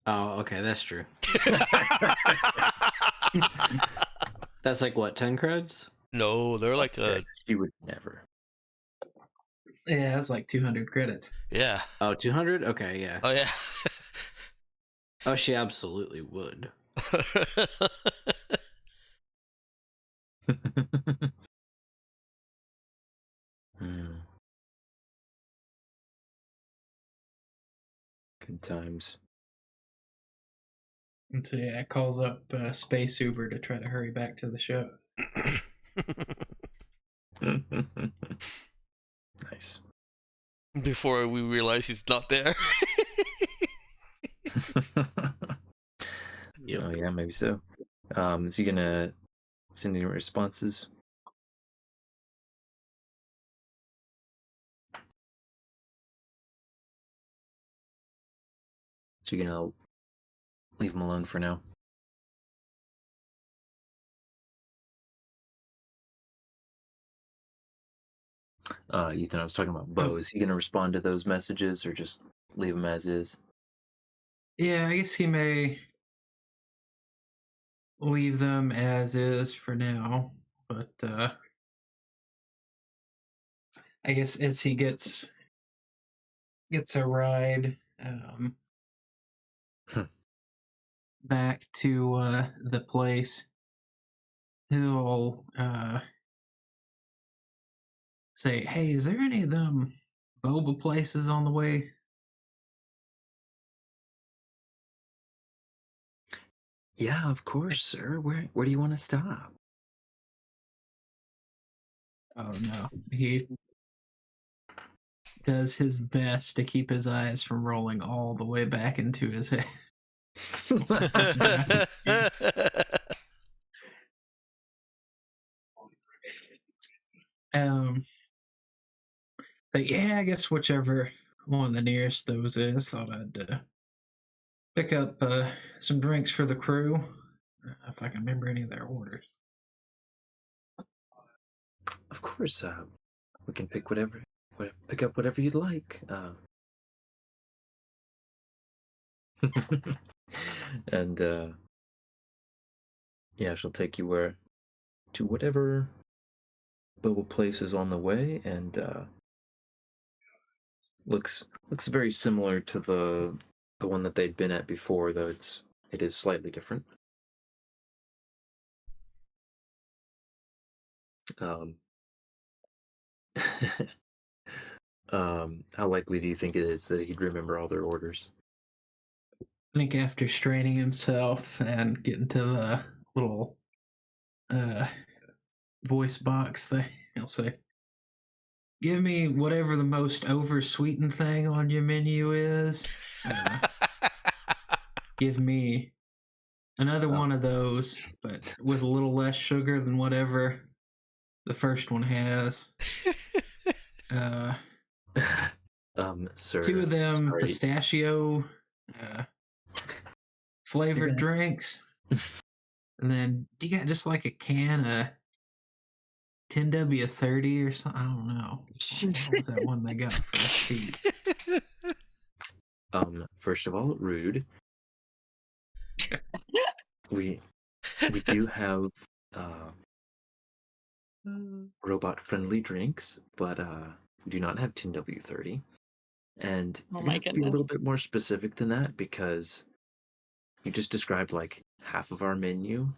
Oh, okay, that's true. That's like what, 10 creds? No, they're like a She would never. Yeah, that's like 200 credits. yeah. Oh, 200? Okay, yeah. Oh yeah. Oh, she absolutely would. Hmm. Good times. And so, yeah, calls up Space Uber to try to hurry back to the show. Nice. Before we realize he's not there. Yep. Oh yeah, maybe so. Is he gonna send any responses? So you're gonna leave him alone for now? Ethan, I was talking about Beau. Oh. Is he gonna respond to those messages or just leave them as is? Yeah, I guess he may leave them as is for now, but I guess as he gets a ride back to the place, he'll say, "Hey, is there any of them boba places on the way?" Yeah, of course, sir. Where do you want to stop? Oh no, he does his best to keep his eyes from rolling all the way back into his head. Um, but yeah, I guess whichever one of the nearest those is, thought I'd pick up some drinks for the crew, if I can remember any of their orders. Of course, we can pick pick up whatever you'd like. And yeah, she'll take you to whatever boba place is on the way, and looks very similar to the one that they'd been at before, though it is slightly different. How likely do you think it is that he'd remember all their orders? I think after straining himself and getting to the little voice box thing, he'll say, "Give me whatever the most over-sweetened thing on your menu is. Give me another one of those, but with a little less sugar than whatever the first one has. Sir, 2 of them sorry. pistachio flavored drinks. And then do you got just like a can of 10W30 or something? I don't know. What was that one they got for Pete? First of all, rude. We do have robot friendly drinks, but we do not have 10W30. And Oh you're my gonna have to be a little goodness. bit more specific than that, because you just described like half of our menu.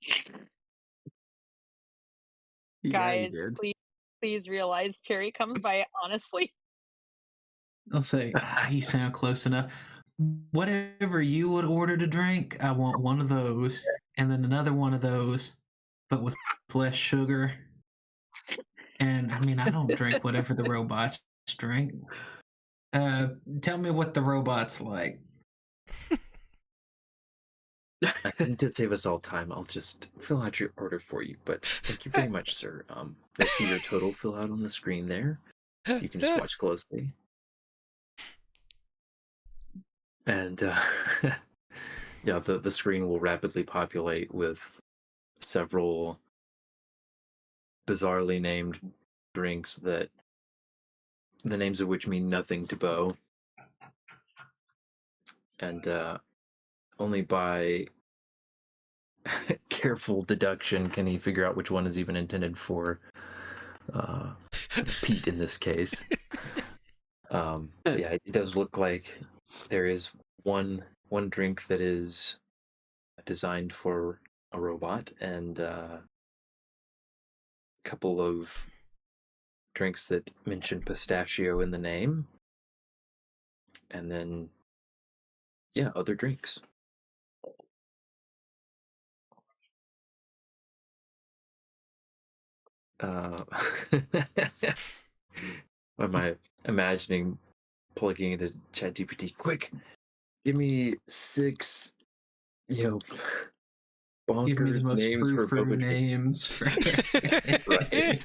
Yeah, you Guys, did. please realize Cherry comes by honestly. I'll say, you sound close enough. Whatever you would order to drink, I want one of those, and then another one of those, but with less sugar. And I mean, I don't drink whatever the robots drink. Tell me what the robots like. I think to save us all time, I'll just fill out your order for you. But thank you very much, sir. You'll see your total fill out on the screen there. You can just watch closely. And yeah, the screen will rapidly populate with several bizarrely named drinks that the names of which mean nothing to Beau. And only by careful deduction can he figure out which one is even intended for Pete in this case. Yeah, it does look like there is one drink that is designed for a robot, and a couple of drinks that mention pistachio in the name, and then other drinks. Am I imagining plugging into ChatGPT? Quick, give me 6, Give me the bonkers most names for frou-frou boba drinks. names. For... Right.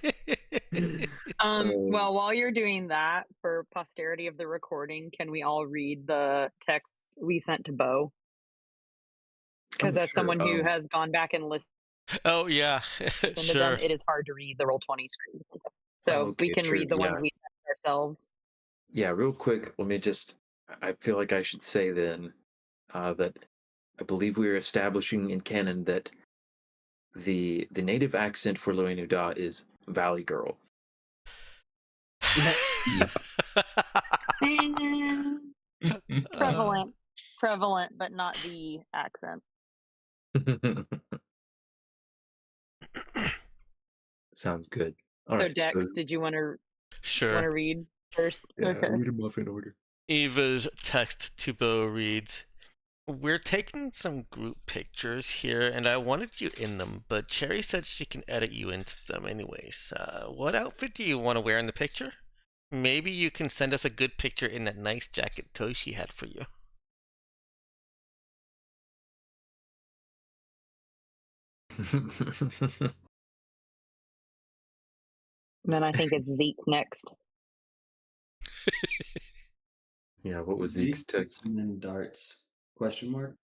Well, while you're doing that, for posterity of the recording, can we all read the texts we sent to Beau? Because as sure. someone who has gone back and listened Oh yeah, to them, sure. it is hard to read the Roll20 screen. So Okay, we can true, read the ones yeah. we sent ourselves. Yeah, real quick, let me I feel like I should say then that I believe we are establishing in canon that the native accent for Loenu Da is Valley Girl. Yep. Prevalent, but not the accent. Sounds good. All So right, Dex, did you want to Sure. read first? yeah, Okay. read them off in order. Eva's text to Beau reads, "We're taking some group pictures here, and I wanted you in them, but Cherry said she can edit you into them anyways. What outfit do you want to wear in the picture? Maybe you can send us a good picture in that nice jacket Toshi had for you." Then I think it's Zeke next. Yeah, what was Zeke's text? And then darts? Question mark.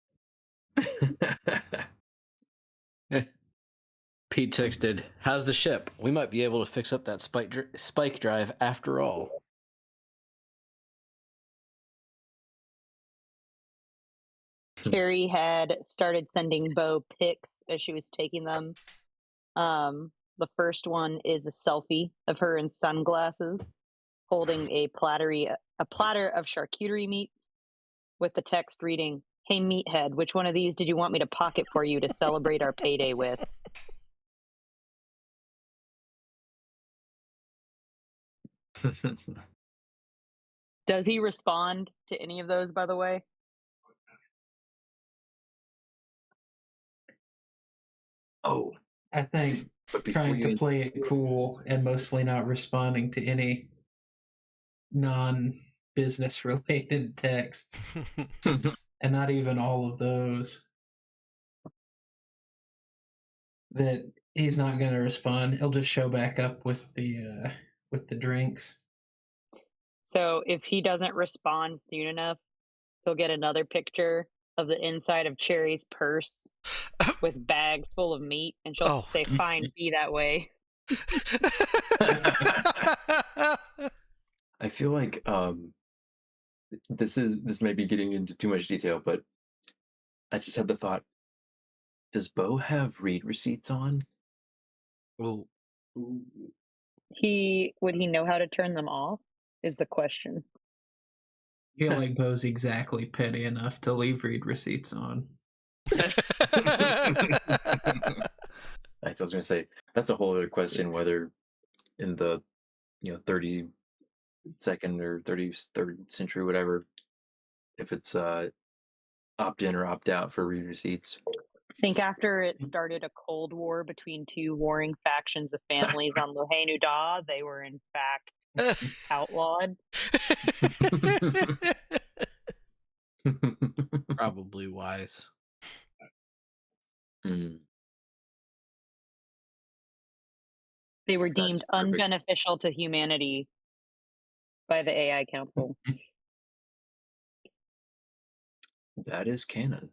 Pete texted, "How's the ship? We might be able to fix up that spike drive after all." Carrie had started sending Beau pics as she was taking them. The first one is a selfie of her in sunglasses holding a platter of charcuterie meats with the text reading, "Hey meathead, which one of these did you want me to pocket for you to celebrate our payday with?" Does he respond to any of those, by the way? Oh, I think but before trying to you play it cool and mostly not responding to any non-business related texts, and not even all of those, that he's not going to respond. He'll just show back up with the drinks. So if he doesn't respond soon enough, he'll get another picture of the inside of Cherry's purse with bags full of meat, and she'll say, "Fine, be that way." I feel like this may be getting into too much detail, but I just had the thought: does Beau have read receipts on? Well, Ooh. Would he know how to turn them off? Is the question. I feel like Beau's exactly petty enough to leave read receipts on. Nice. I was going to say that's a whole other question whether in the 32nd or 33rd century, whatever, if it's opt in or opt out for read receipts. I think after it started a cold war between two warring factions of families on Lohainu Da, they were in fact outlawed. probably wise. Mm, They were that is deemed perfect. unbeneficial to humanity by the AI Council. That is canon.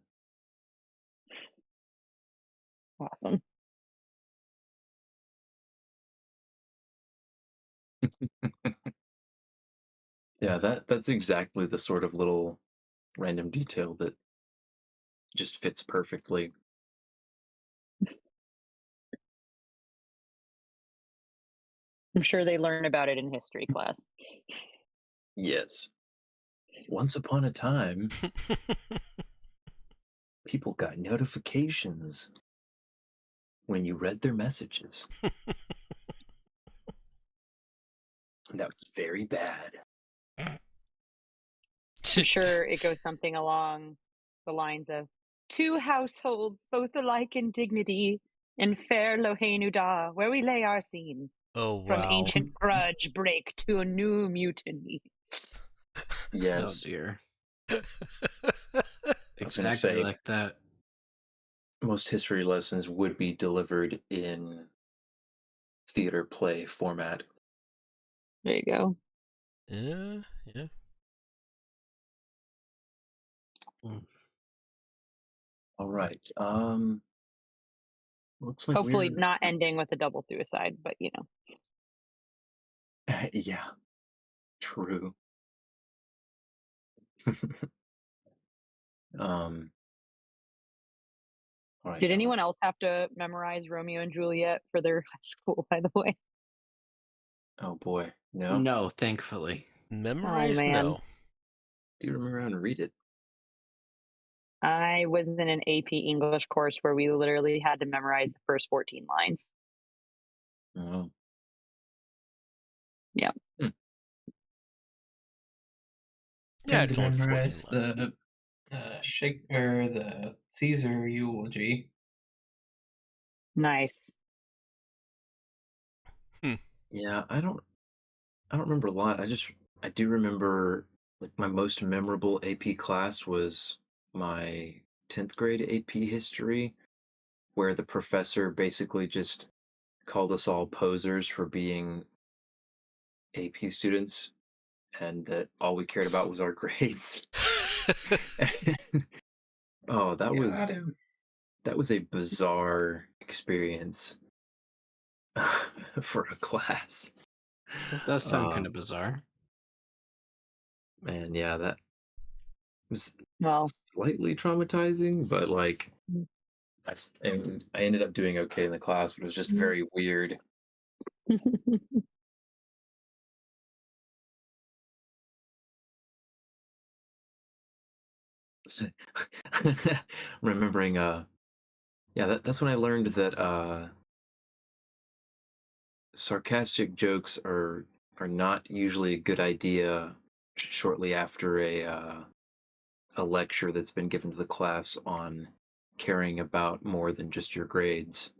Awesome. Yeah, that's exactly the sort of little random detail that just fits perfectly. I'm sure they learn about it in history class. Yes. Once upon a time, people got notifications when you read their messages. And that was very bad. I'm sure it goes something along the lines of two households, both alike in dignity, in fair Lohenuda, where we lay our scene. Oh From wow. ancient grudge break to a new mutiny. Oh Yes. dear. I was going to Exactly say, like that. most history lessons would be delivered in theater play format. There you go. Yeah, yeah. Mm. All right. Looks like Hopefully we're not ending with a double suicide, but you know. yeah, true. um all right. Did anyone else have to memorize Romeo and Juliet for their high school, by the way? Oh boy. No. No, thankfully. Oh Memorize? man. No. Do you remember how to read it? I was in an AP English course where we literally had to memorize the first 14 lines. Oh. Yeah. Hmm. Yeah, Had to it's only 14 memorize left. the the Caesar eulogy. Nice. Yeah, I don't remember a lot. I do remember like my most memorable AP class was my 10th grade AP history, where the professor basically just called us all posers for being AP students and that all we cared about was our grades. Oh, that Got was him. that was a bizarre experience for a class. That does sound kind Uh, of bizarre. man, yeah, that was Well, slightly traumatizing, but like mm. and I ended up doing okay in the class, but it was just very weird. Remembering, yeah, that's when I learned that sarcastic jokes are not usually a good idea shortly after a lecture that's been given to the class on caring about more than just your grades.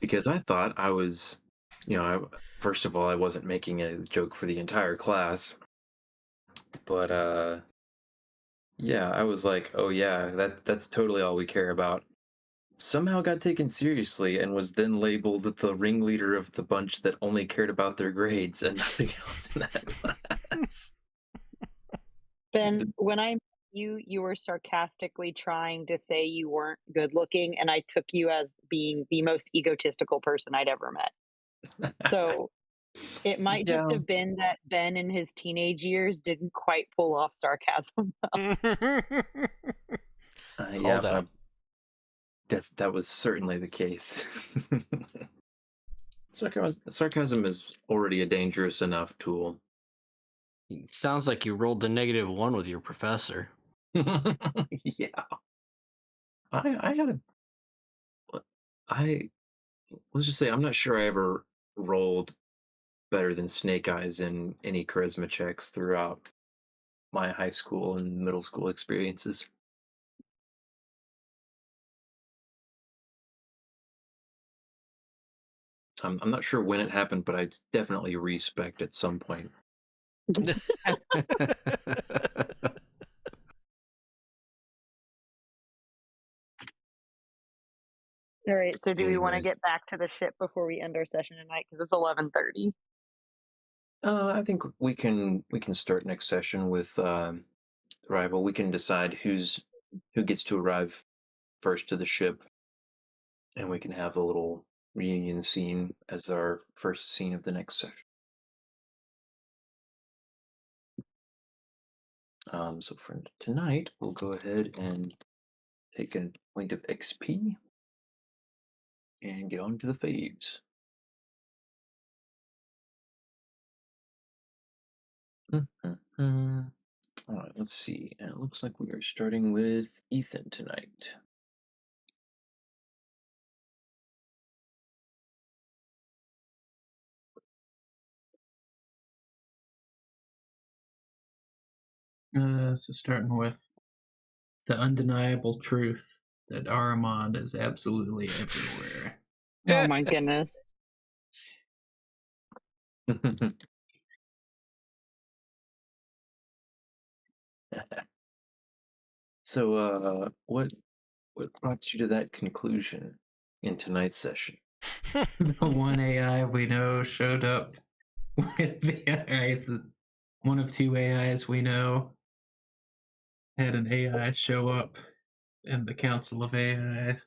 Because I thought I was, first of all, I wasn't making a joke for the entire class, but yeah, I was like, oh yeah, that's totally all we care about. Somehow got taken seriously and was then labeled the ringleader of the bunch that only cared about their grades and nothing else in that class. Ben, when I met you, you were sarcastically trying to say you weren't good looking, and I took you as being the most egotistical person I'd ever met. So it might just Yeah, have been that Ben in his teenage years didn't quite pull off sarcasm. yeah, Called out. that was certainly the case. Sarcasm is already a dangerous enough tool. Sounds like you rolled a -1 with your professor. Yeah, I had I let's just say I'm not sure I ever rolled better than Snake Eyes in any charisma checks throughout my high school and middle school experiences. I'm not sure when it happened, but I definitely respect at some point. All right. So, do we want to Anyways. get back to the ship before we end our session tonight? Because it's 11:30. I think we can start next session with arrival. We can decide who gets to arrive first to the ship, and we can have a little reunion scene as our first scene of the next session. So for tonight, we'll go ahead and take a point of XP and get on to the faves. All right, let's see. And it looks like we are starting with Ethan tonight. So starting with the undeniable truth that Aramond is absolutely everywhere. Oh my goodness. So, what brought you to that conclusion in tonight's session? The one AI we know showed up with the AIs. One of two AIs we know had an AI show up in the Council of AIs.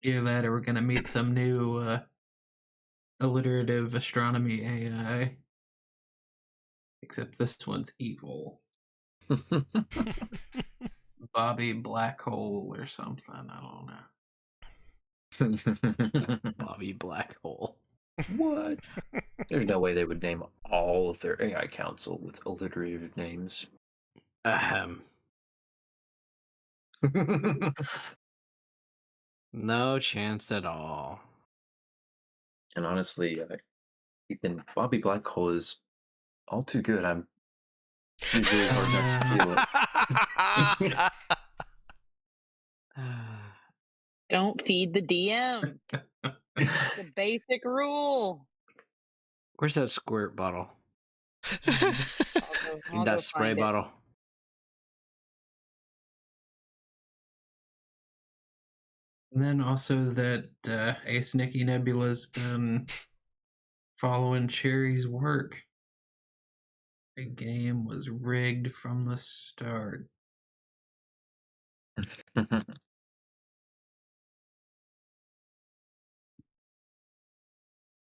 Either that or we're going to meet some new alliterative astronomy AI. Except this one's evil. Bobby Black Hole or something. I don't know. Bobby Black Hole. What? There's no way they would name all of their AI council with alliterative names. Ahem. No chance at all. And honestly, Ethan, Bobby Black Hole is all too good. I'm it's really hard not to steal it. Don't feed the DM. It's a basic rule. Where's that squirt bottle? I'll That go spray find it. bottle. And then also that Ace Nikki Nebula's been following Cherry's work. The game was rigged from the start.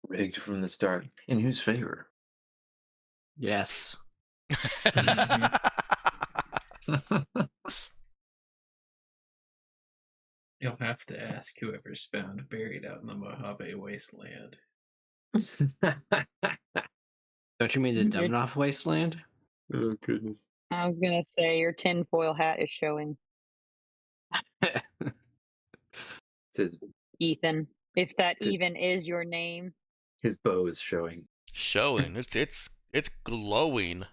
Rigged from the start. In whose favor? Yes. You'll have to ask whoever's found buried out in the Mojave wasteland. Don't you mean the Demnoth Wasteland? Oh, goodness. I was gonna say your tinfoil hat is showing, It says Ethan. If that It's a- even is your name. his bow is showing. Showing. It's glowing.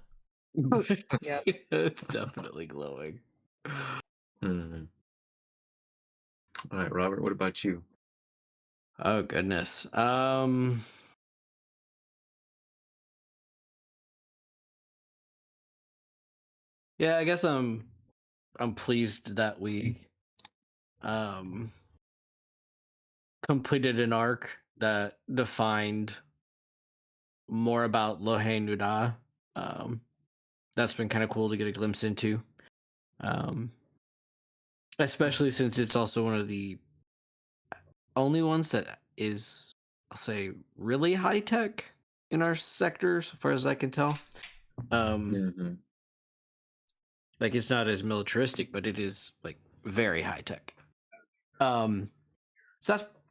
Yep. It's definitely glowing. Mhm. All right, Robert, what about you? Oh goodness. Yeah, I guess I'm pleased that we completed an arc that defined more about Lohe Nuda. That's been kind of cool to get a glimpse into. Especially since it's also one of the only ones that is, I'll say, really high tech in our sector, so far as I can tell. Mhm. Like it's not as militaristic, but it is like very high tech. So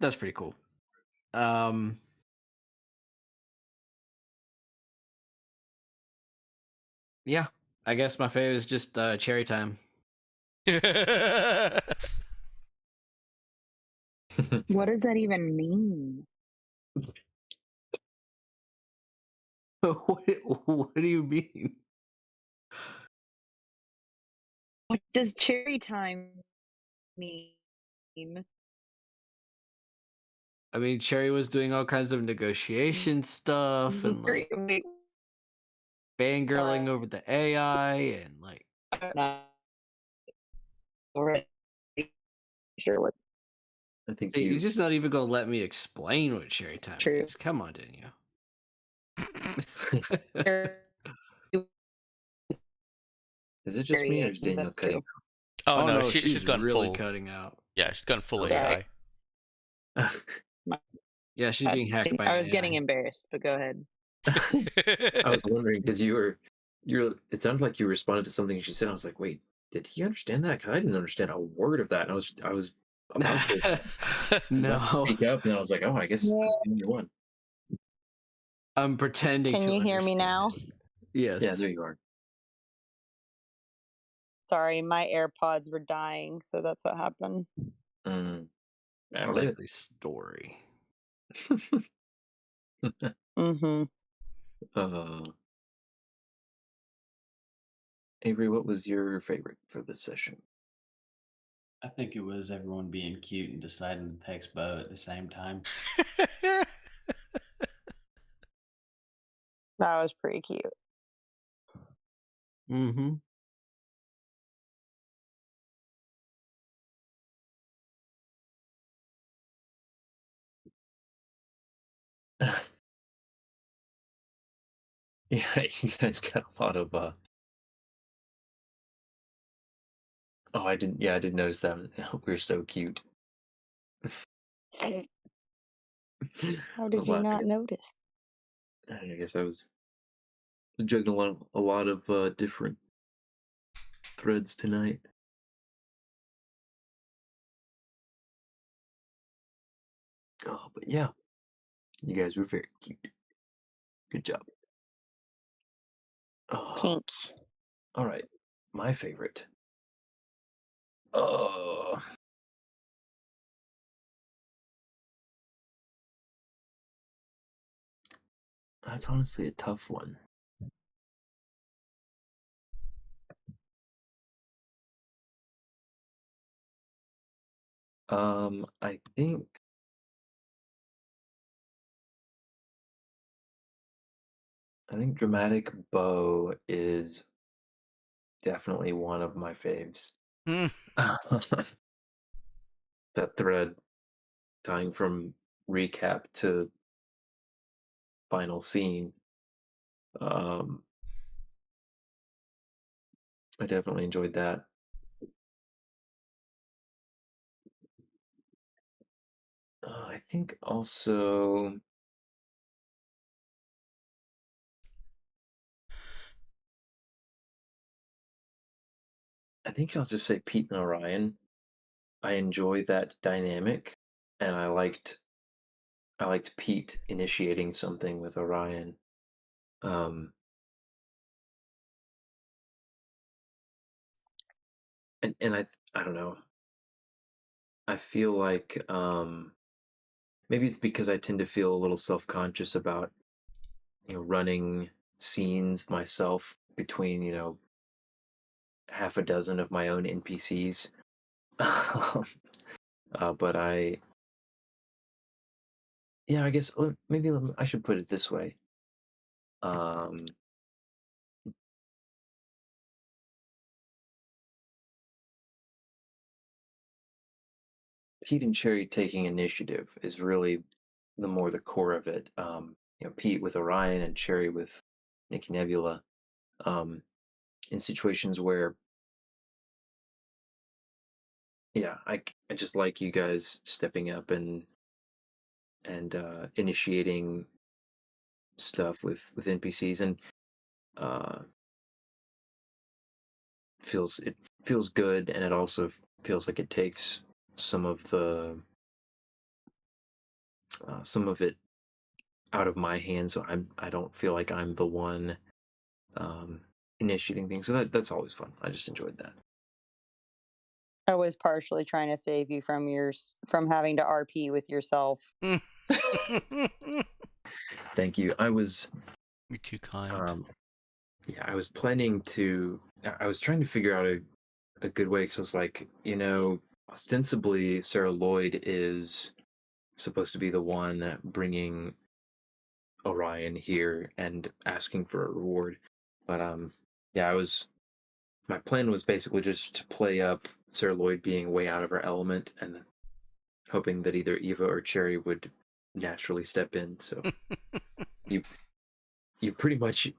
that's pretty cool. Yeah, I guess my favorite is just cherry time. What does that even mean? What do you mean? What does cherry time mean? I mean, Cherry was doing all kinds of negotiation stuff and like Wait, fangirling over the AI and like already. sure what I think See, you. you're just not even gonna let me explain what cherry time true. is. Come on, Danielle. Is it just me or is Danielle That's cutting? true. Oh, Oh no, no, she's gone really full. cutting out. Yeah, she's gone full Okay. Sorry. AI. Yeah, she's being hacked by I an was getting AI. embarrassed, but go ahead. I was wondering because you're. It sounded like you responded to something she said. I was like, wait, did he understand that? Because I didn't understand a word of that, and I was about to No, speak up, and I was like, oh, I guess I'm the only one. I'm pretending Can to you hear me understand now? it. Yes. Yeah, there you are. Sorry, my AirPods were dying, so that's what happened. Mm, I More believe likely story. it. Mm-hmm. Avery, what was your favorite for this session? I think it was everyone being cute and deciding to text Beau at the same time. That was pretty cute. Mm-hmm. Yeah, you guys got a lot of. Oh, I didn't. Yeah, I didn't notice that. We're so cute. How did you not notice? I guess I was juggling a lot of different threads tonight. Oh, but yeah, you guys were very cute. Good job. Oh, Kink. all right, my favorite. Oh, that's honestly a tough one. I think dramatic bow is definitely one of my faves. Hmm. That thread tying from recap to final scene. Um, I definitely enjoyed that. I think also. I think I'll just say Pete and Orion. I enjoy that dynamic, and I liked Pete initiating something with Orion. Um, and I don't know. I feel like maybe it's because I tend to feel a little self-conscious about running scenes myself between half a dozen of my own NPCs. But I guess maybe I should put it this way. Um, Pete and Cherry taking initiative is really the core of it. Pete with Orion and Cherry with Nikki Nebula. In situations where, yeah, I just like you guys stepping up and initiating stuff with NPCs, and uh, it feels good, and it also feels like it takes some of it out of my hands, so I don't feel like I'm the one initiating things. So that's always fun. I just enjoyed that. I was partially trying to save you from having to RP with yourself. Thank you. I was You're too kind. yeah, I was planning to. I was trying to figure out a good way because I was like, ostensibly Sarah Lloyd is supposed to be the one bringing Orion here and asking for a reward, but yeah, my plan was basically just to play up Sarah Lloyd being way out of her element and hoping that either Eva or Cherry would naturally step in. So you pretty much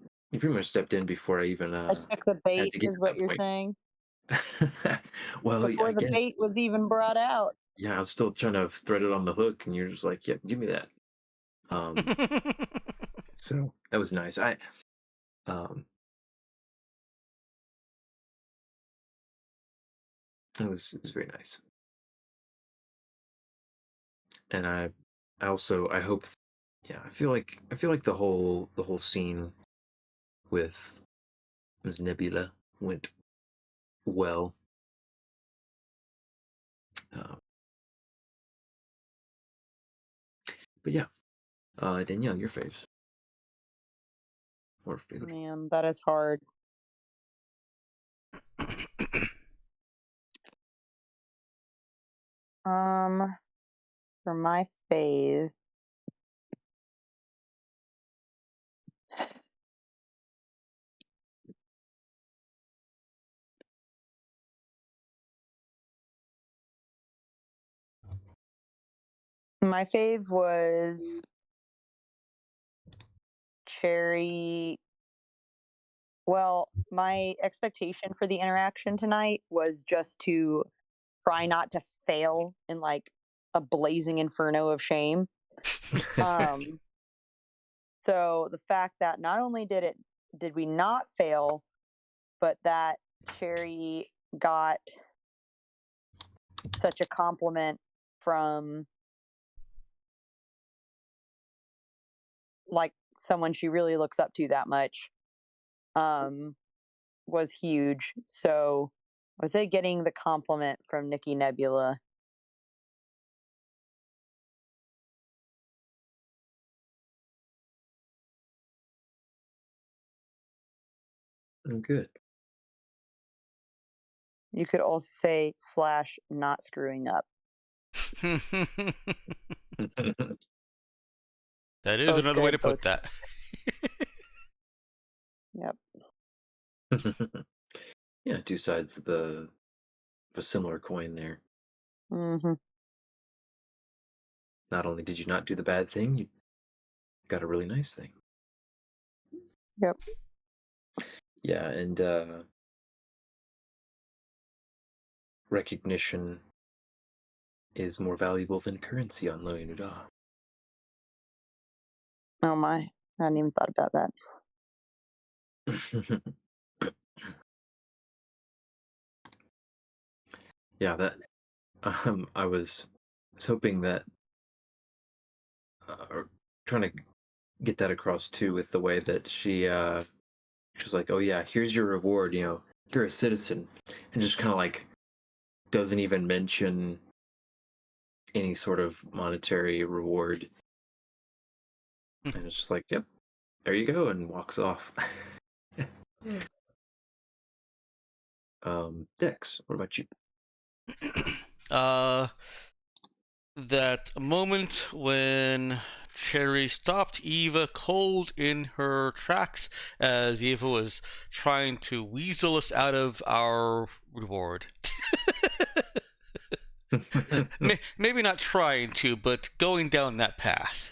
stepped in before I even I took the had bait, to get is to what that you're point. saying. Well, Before I the guess. bait was even brought out. Yeah, I was still trying to thread it on the hook, and you're just like, "Yep, give me that." Um, so that was nice. Um, it was very nice, and I also I hope, yeah, I feel like the whole scene with Ms. Nebula went well. Uh, but yeah, Danielle, your faves or favorite? Man, that is hard. For my fave, was Cherry. Well, my expectation for the interaction tonight was just to try not to fail in like a blazing inferno of shame. Um, so the fact that not only did we not fail, but that Cherry got such a compliment from like someone she really looks up to that much um, was huge. So I would say getting the compliment from Nikki Nebula. Oh, good. You could also say slash not screwing up. That is Both another way good, to put both. that. Yep. Yeah, two sides of a similar coin there. Mm-hmm. Not only did you not do the bad thing, you got a really nice thing. Yep. Yeah, and recognition is more valuable than currency on Loy Nuda. Oh my. I hadn't even thought about that. Yeah, that I was hoping that or trying to get that across too with the way that she was like, "Oh yeah, here's your reward, you're a citizen." And just kind of like doesn't even mention any sort of monetary reward. And it's just like, "Yep, there you go," and walks off. Dex, what about you? uh, that moment when Cherry stopped Eva cold in her tracks as Eva was trying to weasel us out of our reward. Maybe not trying to, but going down that path.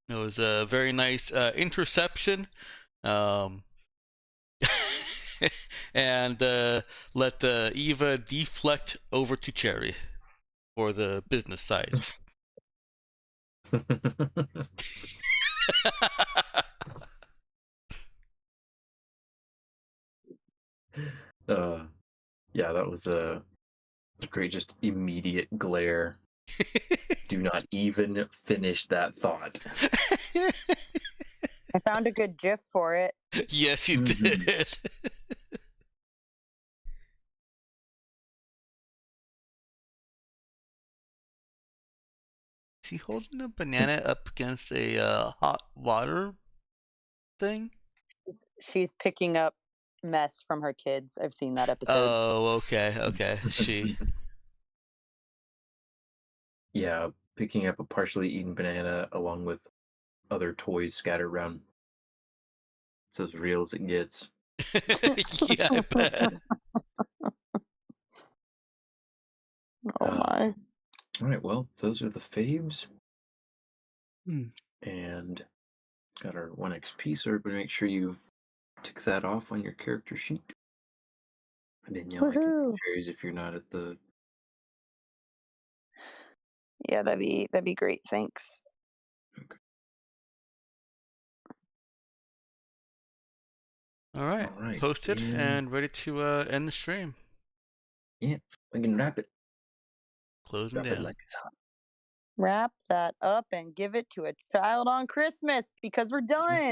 It was a very nice interception. Um, and let Eva deflect over to Cherry for the business side. Yeah, that was a great, just immediate glare. Do not even finish that thought. I found a good GIF for it. Yes, you did. Is he holding a banana up against a hot water thing? She's picking up mess from her kids. I've seen that episode. Oh, okay. She. Yeah, picking up a partially eaten banana along with other toys scattered around. It's as real as it gets. Yeah, I bet. Oh my. All right, well, those are the faves. Hmm. And got our 1 XP, so everybody make sure you tick that off on your character sheet. And Danielle, I can Woohoo. cherries if you're not at the. Yeah, that'd be great. Thanks. All right. All right. Posted and ready to end the stream. Yeah, we can wrap it. Closing Wrap it down. like it's hot. Wrap that up and give it to a child on Christmas because we're done.